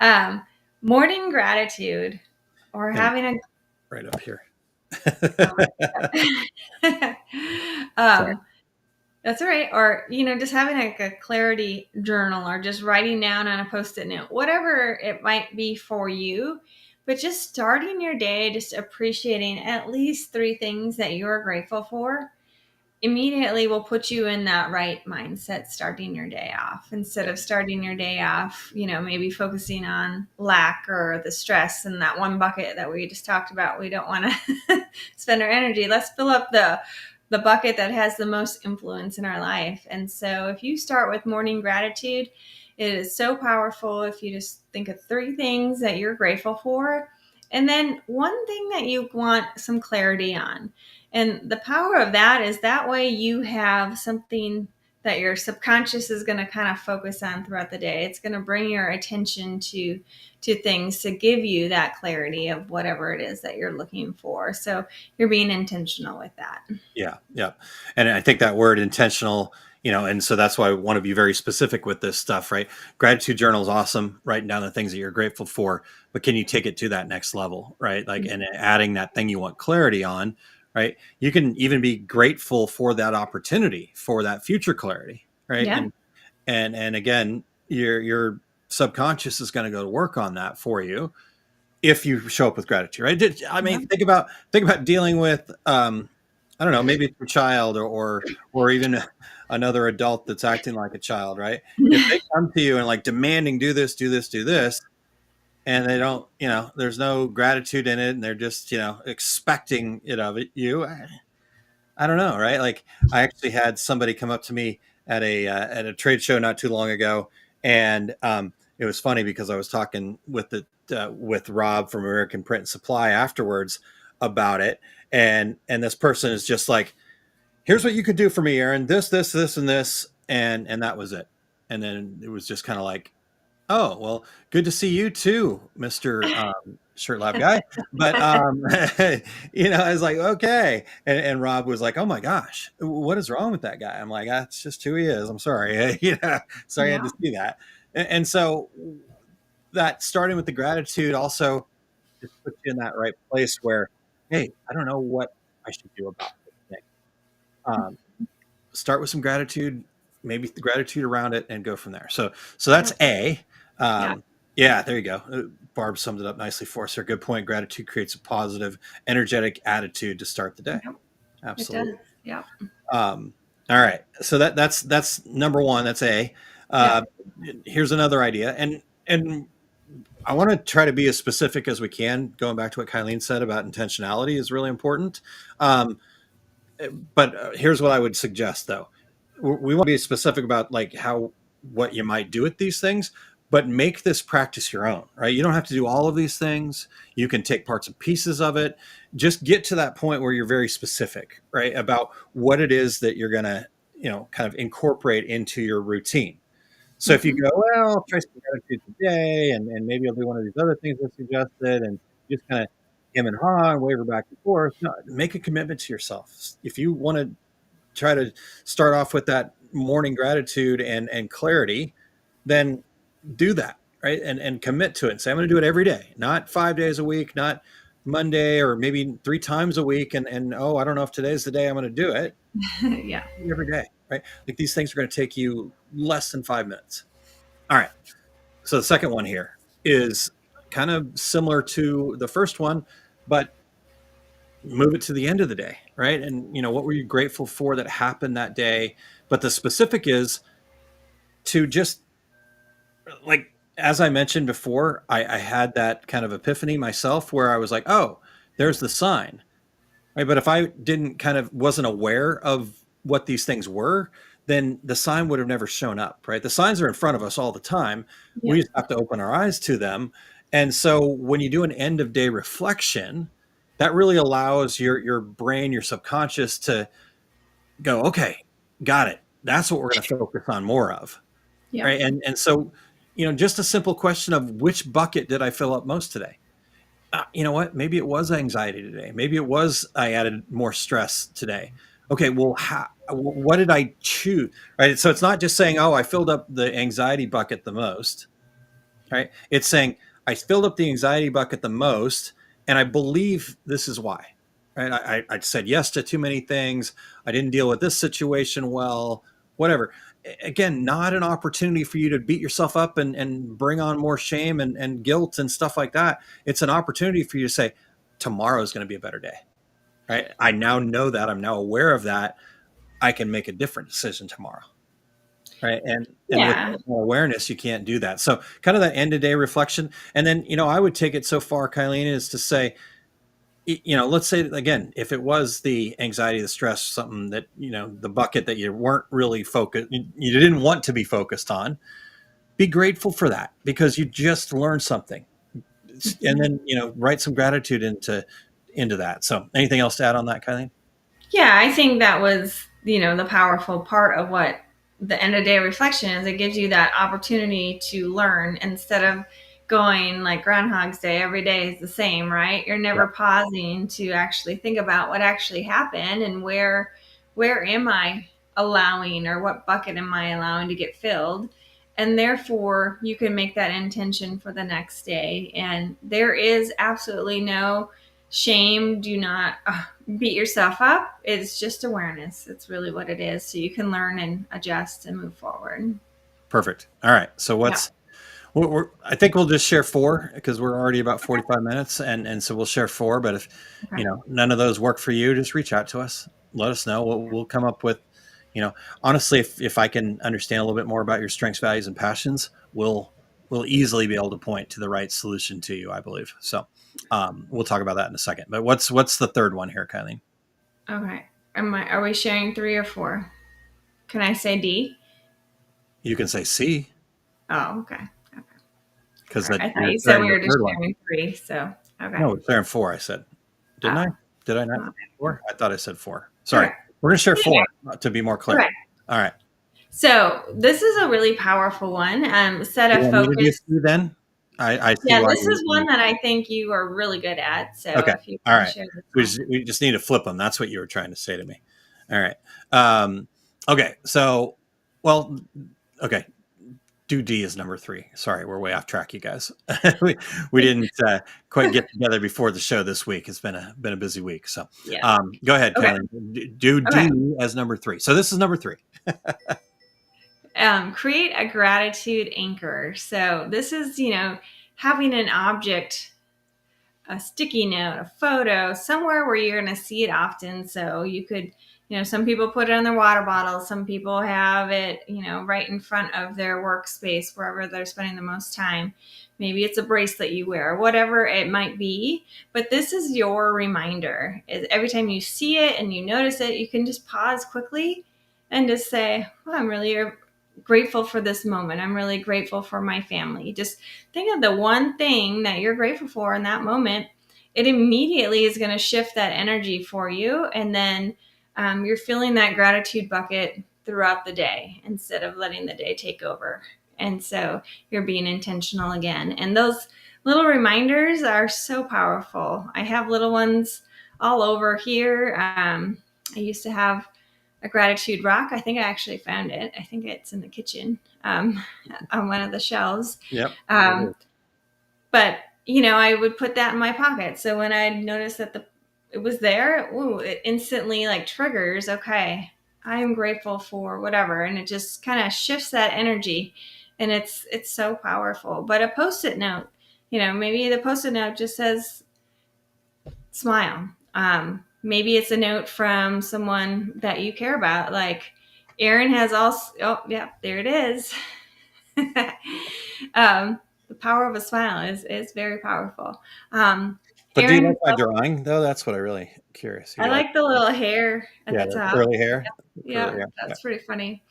Um, Morning gratitude or And having a right up here. Sorry. um, that's all right. Or, just having like a clarity journal or just writing down on a post-it note, whatever it might be for you. But just starting your day, just appreciating at least 3 things that you're grateful for immediately will put you in that right mindset starting your day off instead of starting your day off, maybe focusing on lack or the stress in that one bucket that we just talked about. We don't want to spend our energy. Let's fill up the bucket that has the most influence in our life. And so if you start with morning gratitude, it is so powerful if you just think of 3 things that you're grateful for and then one thing that you want some clarity on. And the power of that is that way you have something that your subconscious is going to kind of focus on throughout the day. It's going to bring your attention to things to give you that clarity of whatever it is that you're looking for. So you're being intentional with that. Yeah, yeah. And I think that word intentional, And so that's why I want to be very specific with this stuff, right? Gratitude journal is awesome, writing down the things that you're grateful for, but can you take it to that next level, right? Like, and adding that thing you want clarity on, right? You can even be grateful for that opportunity, for that future clarity, right? Yeah. And again, your subconscious is going to go to work on that for you if you show up with gratitude, right? I Yeah. mean, think about dealing with, I don't know, maybe it's a child, or even another adult that's acting like a child, right? If they come to you and like demanding, do this, do this, do this, and they don't, there's no gratitude in it, and they're just, expecting it of you. I don't know, right? Like, I actually had somebody come up to me at a trade show not too long ago, and it was funny because I was talking with Rob from American Print and Supply afterwards about it, and this person is just like, "Here's what you could do for me, Aaron. This, and this," and that was it. And then it was just kind of like, "Oh, well, good to see you too, Mister Shirt Lab guy." But I was like, "Okay," and Rob was like, "Oh my gosh, what is wrong with that guy?" I'm like, "That's just who he is. I'm sorry, sorry I had Yeah. to see that." And so that, starting with the gratitude, also just puts you in that right place where, hey, I don't know what I should do about this thing. Um, Start with some gratitude, maybe the gratitude around it, and go from there. So that's A. Yeah. Yeah, there you go. Barb summed it up nicely for us. Here, good point. Gratitude creates a positive, energetic attitude to start the day. Yep. It does. Absolutely. Yeah. All right. So that's number one. That's A. Yeah. Uh, Here's another idea, and I want to try to be as specific as we can. Going back to what Kylene said about intentionality is really important. Um, but here's what I would suggest, though. We want to be specific about like what you might do with these things, but make this practice your own, right? You don't have to do all of these things. You can take parts and pieces of it. Just get to that point where you're very specific, right, about what it is that you're going to, kind of incorporate into your routine. So if you Mhm. go, well, I'll try some gratitude today, and maybe I'll do one of these other things I suggested, and just kind of him and haw and waver back and forth. No, make a commitment to yourself. If you want to try to start off with that morning gratitude and clarity, then do that, right? And commit to it and say, I'm going to do it every day, not 5 days a week, not Monday, or maybe 3 times a week. And oh, I don't know if today's the day I'm going to do it. Yeah. Every day, right? Like, these things are going to take you less than 5 minutes. All right. So the second one here is kind of similar to the first one, but move it to the end of the day, right? And what were you grateful for that happened that day? But the specific is to just, like, as I mentioned before, I had that kind of epiphany myself where I was like, oh, there's the sign, right? But if I didn't wasn't aware of what these things were, then the sign would have never shown up, right? The signs are in front of us all the time. Yeah. We just have to open our eyes to them. And so when you do an end of day reflection, that really allows your brain, your subconscious, to go, okay, got it. That's what we're going to focus on more of, Yeah. right? And so, just a simple question of, which bucket did I fill up most today? You know what? Maybe it was anxiety today. Maybe it was I added more stress today. Okay, well, what did I choose? Right. So it's not just saying, oh, I filled up the anxiety bucket the most. Right. It's saying I filled up the anxiety bucket the most, and I believe this is why. Right. I said yes to too many things. I didn't deal with this situation well. Whatever. Again, not an opportunity for you to beat yourself up and bring on more shame and guilt and stuff like that. It's an opportunity for you to say, tomorrow is going to be a better day. Right. I now know that. I'm now aware of that. I can make a different decision tomorrow. Right. And with Yeah. awareness, you can't do that. So kind of that end of day reflection. And then, I would take it so far, Kylene, is to say, let's say again, if it was the anxiety, the stress, something that, the bucket that you weren't really focused, you didn't want to be focused on, be grateful for that because you just learned something. And then, write some gratitude into that. So anything else to add on that, Kylene? Yeah, I think that was, the powerful part of what the end of day reflection is. It gives you that opportunity to learn instead of going like Groundhog's Day. Every day is the same, right? You're Yeah. never pausing to actually think about what actually happened and where am I? allowing, or what bucket am I allowing to get filled? And therefore, you can make that intention for the next day. And there is absolutely no shame. Do not beat yourself up. It's just awareness. It's really what it is. So you can learn and adjust and move forward. Perfect. All right. So Yeah. I think we'll just share four because we're already about 45 minutes. And so we'll share four, but if, Okay. none of those work for you, just reach out to us. Let us know. We'll come up with, honestly, if I can understand a little bit more about your strengths, values, and passions, we'll easily be able to point to the right solution to you, I believe. So we'll talk about that in a second. But what's the third one here, Kylene? Okay. Are we sharing 3 or 4? Can I say D? You can say C Oh, okay. because Right. that I thought you're you said sharing we the were just third one. sharing 3. So, okay. No, we're sharing four. I said, didn't I? Oh. Did I not? Oh. 4? I thought I said 4. Sorry. Okay. We're going to share Yeah. 4 to be more clear. Okay. All right. So this is a really powerful one. Set You a want me to do focus. 3 then? I see Yeah, why. this is one that I think you are really good at. So Okay. if you All want to right. share this We one. just, we just need to flip them. That's what you were trying to say to me. All right. Okay. So, well, okay. Do D is number 3. Sorry, we're way off track, you guys. we didn't quite get together before the show this week. It's been a busy week. So, Yeah. go ahead, Okay. Kylene. Do Okay. D as number 3. So this is number 3. Create a gratitude anchor. So this is, having an object, a sticky note, a photo, somewhere where you're going to see it often. So you could, some people put it on their water bottle. Some people have it, right in front of their workspace, wherever they're spending the most time. Maybe it's a bracelet you wear, whatever it might be. But this is your reminder. Every time you see it and you notice it, you can just pause quickly and just say, well, I'm really grateful for this moment. I'm really grateful for my family. Just think of the one thing that you're grateful for in that moment. It immediately is going to shift that energy for you. And then you're filling that gratitude bucket throughout the day instead of letting the day take over. And so you're being intentional again. And those little reminders are so powerful. I have little ones all over here. I used to have a gratitude rock. I think I actually found it. I think it's in the kitchen on one of the shelves. Yep. But I would put that in my pocket. So when I noticed that it was there, it instantly like triggers. Okay, I am grateful for whatever, and it just kind of shifts that energy, and it's so powerful. But a Post-it note, maybe the Post-it note just says smile. Maybe it's a note from someone that you care about. Like Aaron has oh, yeah, there it is. The power of a smile is very powerful. But do you like Aaron, my drawing though? That's what I'm really curious. I like the little hair at the the top. curly hair. Yeah, that's pretty funny.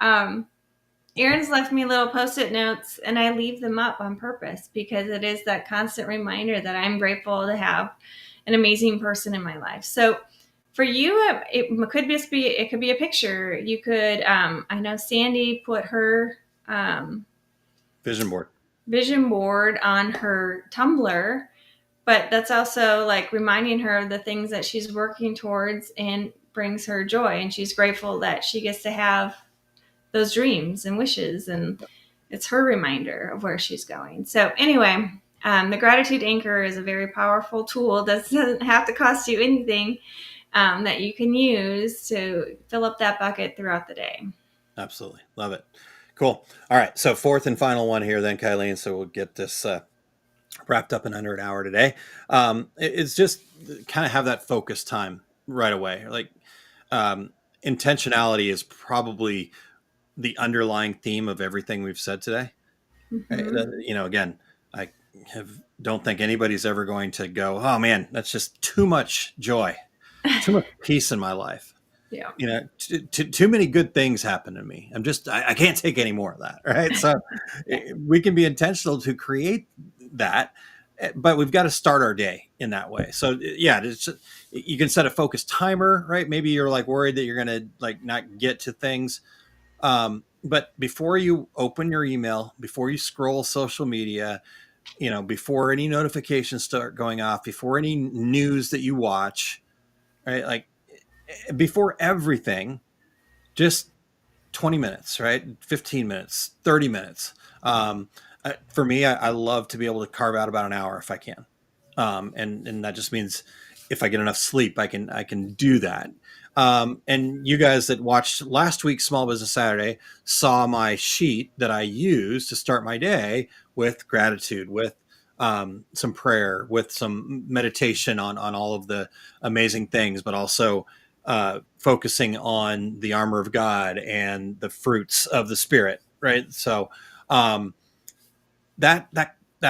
Aaron's left me little Post-it notes, and I leave them up on purpose because it is that constant reminder that I'm grateful to have an amazing person in my life. So for you, it could be a picture. You could, I know Sandy put her vision board on her Tumblr, but that's also like reminding her of the things that she's working towards and brings her joy. And she's grateful that she gets to have those dreams and wishes, and it's her reminder of where she's going. So anyway, the gratitude anchor is a very powerful tool that doesn't have to cost you anything, that you can use to fill up that bucket throughout the day. Absolutely. Love it. Cool. All right. So fourth and final one here then, Kylene. So we'll get this wrapped up in under an hour today. It's just kind of have that focus time right away. Like intentionality is probably the underlying theme of everything we've said today. Mm-hmm. Again, I don't think anybody's ever going to go, oh man, that's just too much joy, too much peace in my life. Yeah. Too many good things happen to me. I can't take any more of that. Right. So we can be intentional to create that, but we've got to start our day in that way. So yeah, you can set a focus timer, right? Maybe you're like worried that you're going to like not get to things. But before you open your email, before you scroll social media, before any notifications start going off, before any news that you watch, right? Like before everything, just 20 minutes, right? 15 minutes, 30 minutes. For me, I love to be able to carve out about an hour if I can. And that just means if I get enough sleep, I can do that. And you guys that watched last week's Small Business Saturday saw my sheet that I use to start my day with gratitude, with some prayer, with some meditation on all of the amazing things, but also focusing on the armor of God and the fruits of the Spirit, right? So um, that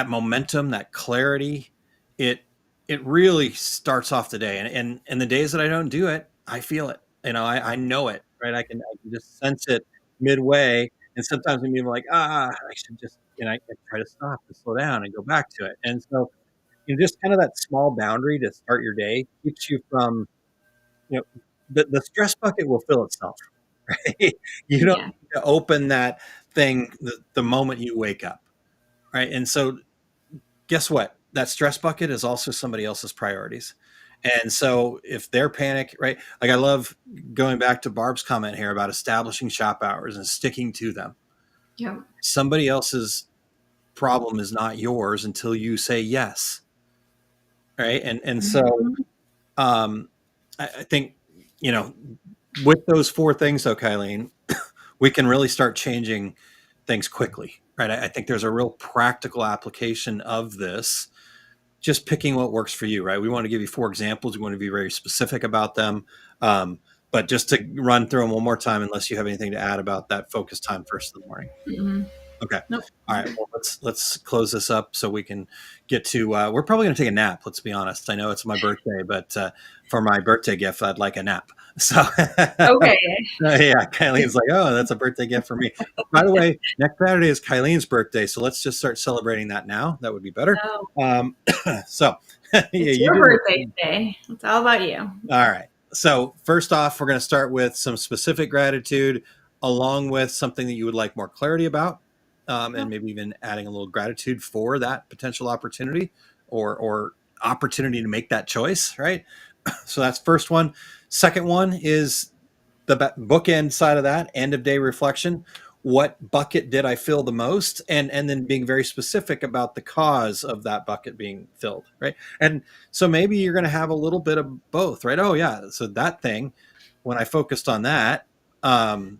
momentum, that clarity, it it really starts off the day. And the days that I don't do it, I feel it. I know it, right? I can just sense it midway. And sometimes I'm even like, I should just, I try to stop and slow down and go back to it. And so, just kind of that small boundary to start your day keeps you from, you know, the stress bucket will fill itself, right? You don't Yeah. need to open that thing the moment you wake up, right? And so guess what? That stress bucket is also somebody else's priorities. And so if they're panic, right? Like I love going back to Barb's comment here about establishing shop hours and sticking to them. Yep. Somebody else's problem is not yours until you say yes. Right. And so Mhm. I think, you know, with those four things though, Kylene, we can really start changing things quickly. Right. I think there's a real practical application of this, just picking what works for you, right? We want to give you four examples. We want to be very specific about them. But just to run through them one more time, unless you have anything to add about that focus time first in the morning. Mhm. Okay. Nope. All right. Well, let's close this up so we can get to. We're probably going to take a nap. Let's be honest. I know it's my birthday, but for my birthday gift, I'd like a nap. So Okay. yeah, Kylene's like, oh, that's a birthday gift for me. By the way, next Saturday is Kylene's birthday, so let's just start celebrating that now. That would be better. Oh, So yeah, it's you your do. birthday today. It's all about you. All right. So first off, we're going to start with some specific gratitude, along with something that you would like more clarity about, and Yep. maybe even adding a little gratitude for that potential opportunity or opportunity to make that choice. Right. So that's first one. Second one is the bookend side of that end of day reflection. What bucket did I fill the most? And then being very specific about the cause of that bucket being filled, right? And so maybe you're going to have a little bit of both, right? Oh yeah, so that thing, when I focused on that, um,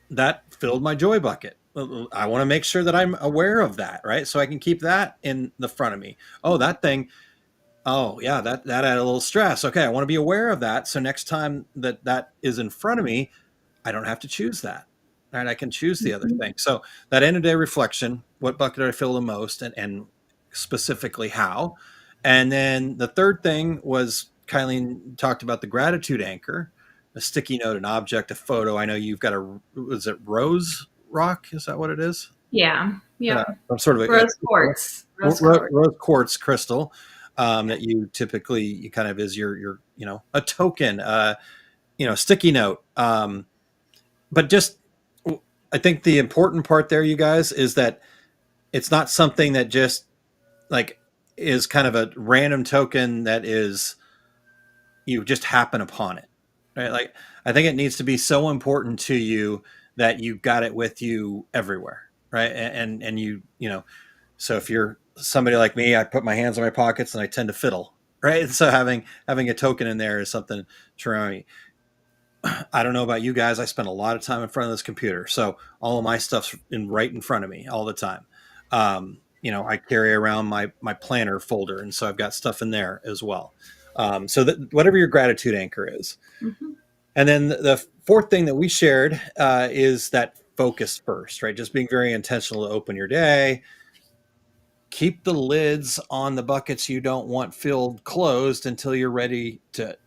that filled my joy bucket. I want to make sure that I'm aware of that, right? So I can keep that in the front of me. Oh, that thing, oh yeah, that added a little stress. Okay, I want to be aware of that. So next time that is in front of me, I don't have to choose that. Right? I can choose the other Mhm. thing. So that end of day reflection, what bucket did I fill the most and specifically how? And then the third thing was Kylene talked about the gratitude anchor, a sticky note, an object, a photo. I know you've got was it rose rock? Is that what it is? Yeah. Yep. Some sort of Rose quartz. Rose quartz. rose quartz crystal that you typically you kind of is your a token, sticky note. But just I think the important part there, you guys, is that it's not something that just like is kind of a random token that is you just happen upon it, right? Like I think it needs to be so important to you that you got it with you everywhere, right? And so if you're somebody like me, I put my hands in my pockets and I tend to fiddle, right? So having a token in there is something to remind me. I don't know about you guys. I spend a lot of time in front of this computer, so all of my stuff's right in front of me all the time. I carry around my planner folder, and so I've got stuff in there as well. So that whatever your gratitude anchor is, Mm-hmm. and then the fourth thing that we shared is that focus first, right? Just being very intentional to open your day. Keep the lids on the buckets you don't want filled closed until you're ready to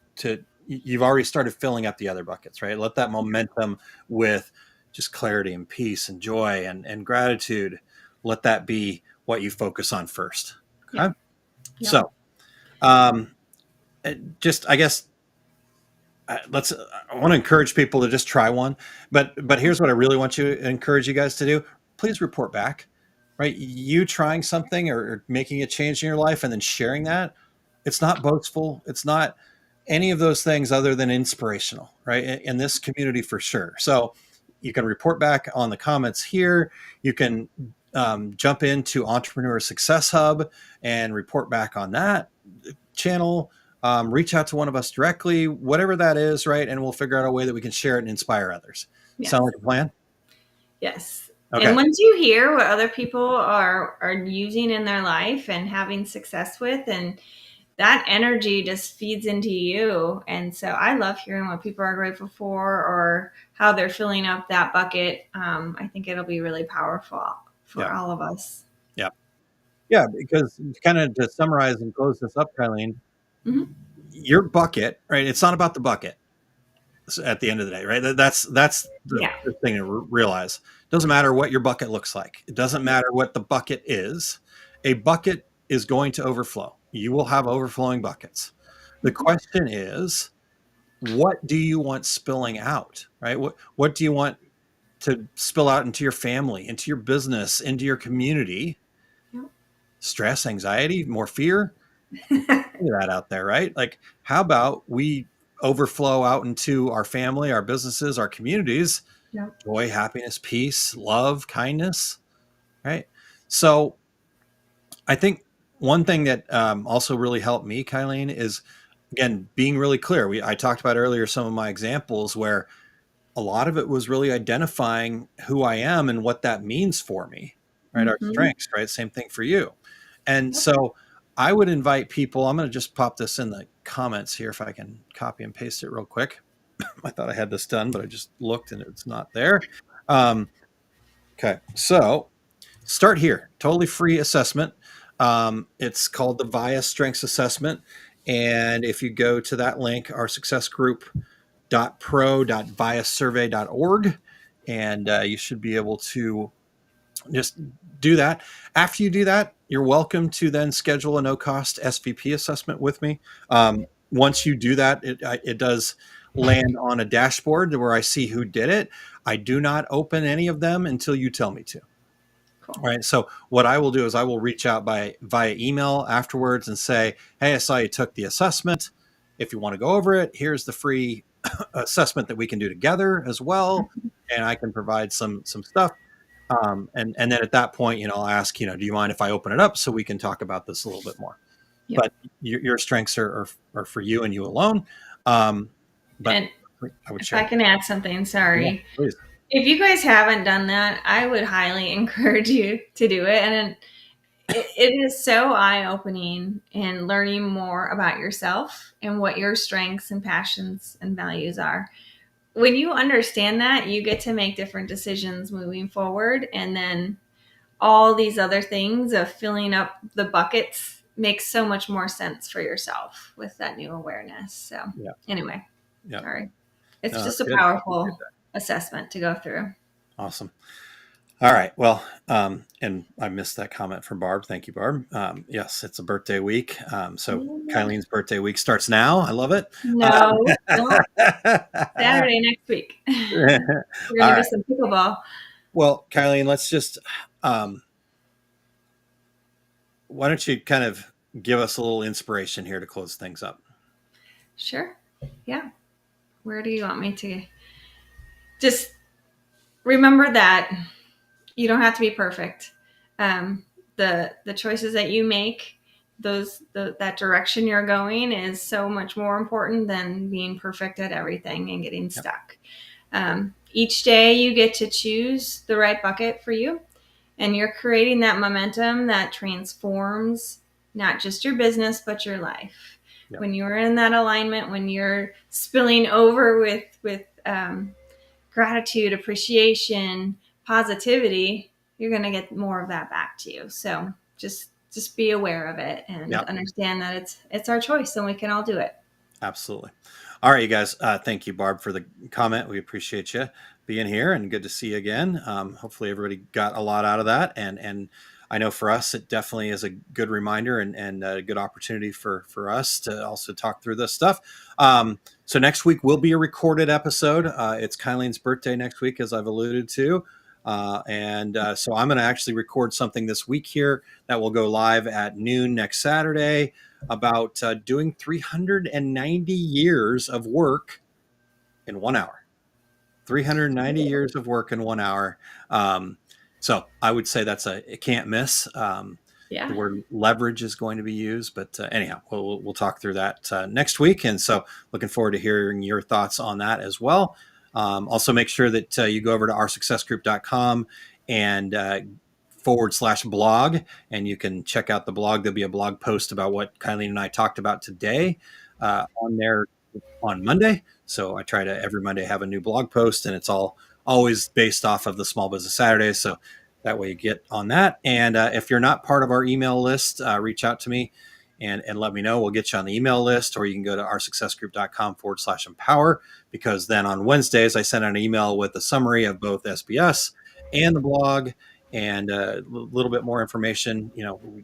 you've already started filling up the other buckets, right? Let that momentum with just clarity and peace and joy and gratitude, let that be what you focus on first. Yep. Okay. Yep. So just I guess I want to encourage people to just try one, but here's what I really want you to encourage you guys to do. Please report back, right? You trying something or making a change in your life and then sharing that. It's not boastful. It's not any of those things other than inspirational, right? In this community for sure. So you can report back on the comments here. You can jump into Entrepreneur Success Hub and report back on that channel. Reach out to one of us directly, whatever that is, right? And we'll figure out a way that we can share it and inspire others. Yes. Sound like a plan? Yes. Okay. And once you hear what other people are using in their life and having success with, and that energy just feeds into you. And so I love hearing what people are grateful for or how they're filling up that bucket. I think it'll be really powerful for all of us. Yeah. Yeah, because kind of to summarize and close this up, Kylene, your bucket, right? It's not about the bucket at the end of the day, right? That's the thing to realize. It doesn't matter what your bucket looks like. It doesn't matter what the bucket is. A bucket is going to overflow. You will have overflowing buckets. The question is, what do you want spilling out, right? What do you want to spill out into your family, into your business, into your community? Stress, anxiety, more fear, that out there, right? Like, how about we overflow out into our family, our businesses, our communities, joy, happiness, peace, love, kindness, right? So I think one thing that also really helped me, Kylene, is, again, being really clear. I talked about earlier some of my examples where a lot of it was really identifying who I am and what that means for me, right? Our strengths, right? Same thing for you. And so I would invite people, I'm going to just pop this in the comments here if I can copy and paste it real quick. I thought I had this done, but I just looked and it's not there. Okay, so start here. Totally free assessment. It's called the VIA Strengths Assessment. And if you go to that link, our success group.pro.viasurvey.org, and you should be able to just do that. After you do that, you're welcome to then schedule a no-cost SVP assessment with me. Once you do that, it does land on a dashboard where I see who did it. I do not open any of them until you tell me to. Cool. All right. So what I will do is I will reach out via email afterwards and say, hey, I saw you took the assessment. If you want to go over it, here's the free assessment that we can do together as well. And I can provide some stuff. And then at that point, I'll ask, do you mind if I open it up so we can talk about this a little bit more? Yep. But your strengths are for you and you alone. But and I would if share. I can add something, sorry. Yeah, please. If you guys haven't done that, I would highly encourage you to do it. And it is so eye-opening in learning more about yourself and what your strengths and passions and values are. When you understand that, you get to make different decisions moving forward. And then all these other things of filling up the buckets makes so much more sense for yourself with that new awareness. So anyway, sorry. It's just a powerful assessment to go through. Awesome. All right. Well, and I missed that comment from Barb. Thank you, Barb. Yes, it's a birthday week. So Kylene's birthday week starts now. I love it. No, Saturday next week. We're going to do some pickleball. Well, Kylene, let's just, why don't you kind of give us a little inspiration here to close things up? Sure. Yeah. Where do you want me to? Just remember that you don't have to be perfect. The choices that you make, that direction you're going is so much more important than being perfect at everything and getting stuck. Each day you get to choose the right bucket for you, and you're creating that momentum that transforms not just your business, but your life. Yep. When you're in that alignment, when you're spilling over with gratitude, appreciation, positivity, you're going to get more of that back to you. So just be aware of it and understand that it's our choice and we can all do it. Absolutely. All right, you guys. Thank you, Barb, for the comment. We appreciate you being here and good to see you again. Hopefully everybody got a lot out of that. And I know for us, it definitely is a good reminder and a good opportunity for us to also talk through this stuff. So next week will be a recorded episode. It's Kylene's birthday next week, as I've alluded to. So I'm going to actually record something this week here that will go live at noon next Saturday about doing 390 years of work in 1 hour. 390 years of work in 1 hour. So I would say that's it can't miss. Yeah. The word leverage is going to be used, but anyhow, we'll talk through that next week. And so looking forward to hearing your thoughts on that as well. Also make sure that you go over to oursuccessgroup.com and /blog, and you can check out the blog. There'll be a blog post about what Kylene and I talked about today on there on Monday. So I try to every Monday have a new blog post, and it's always based off of the Small Business Saturday. So that way you get on that. And if you're not part of our email list, reach out to me and let me know. We'll get you on the email list, or you can go to oursuccessgroup.com /empower, because then on Wednesdays, I send out an email with a summary of both SBS and the blog and a little bit more information.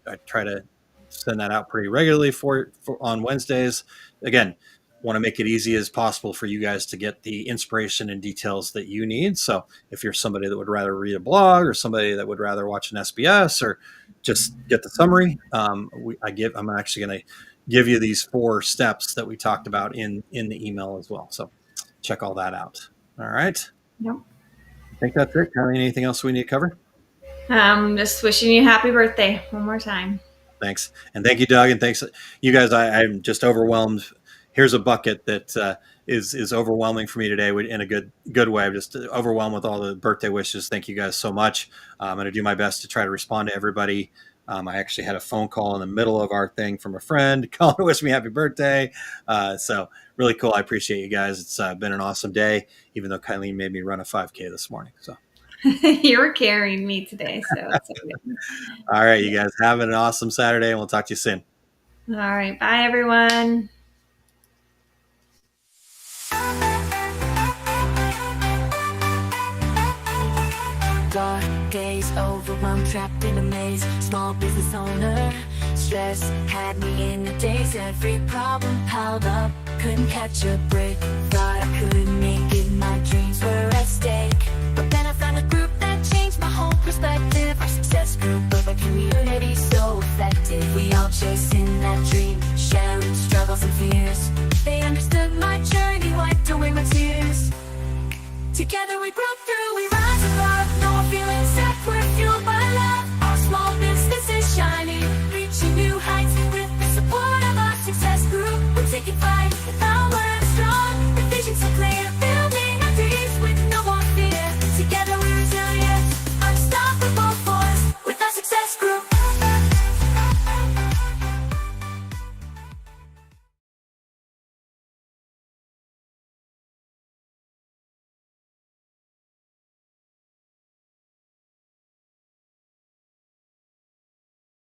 I try to send that out pretty regularly for on Wednesdays. Again, want to make it easy as possible for you guys to get the inspiration and details that you need. So if you're somebody that would rather read a blog, or somebody that would rather watch an SBS, or just get the summary, I'm actually going to give you these 4 steps that we talked about in the email as well. So check all that out. All right. Yep. I think that's it. Kylene, anything else we need to cover? Just wishing you happy birthday one more time. Thanks. And thank you, Doug. And thanks, you guys. I'm just overwhelmed. Here's a bucket that is overwhelming for me today in a good way. I'm just overwhelmed with all the birthday wishes. Thank you guys so much. I'm going to do my best to try to respond to everybody. I actually had a phone call in the middle of our thing from a friend calling to wish me happy birthday. So really cool. I appreciate you guys. It's been an awesome day, even though Kylene made me run a 5K this morning. So you were carrying me today. So it's okay. All right, you guys have an awesome Saturday, and we'll talk to you soon. All right. Bye, everyone. Dark days, overwhelmed, trapped in a maze. Small business owner, stress had me in a daze. Every problem piled up, couldn't catch a break. Thought I couldn't make it, my dreams were at stake. But then I found a group that changed my whole perspective. Our success group of a community so effective. We all chasing that dream, sharing struggles and fears. They understood my journey, wiped away my tears. Together we broke through.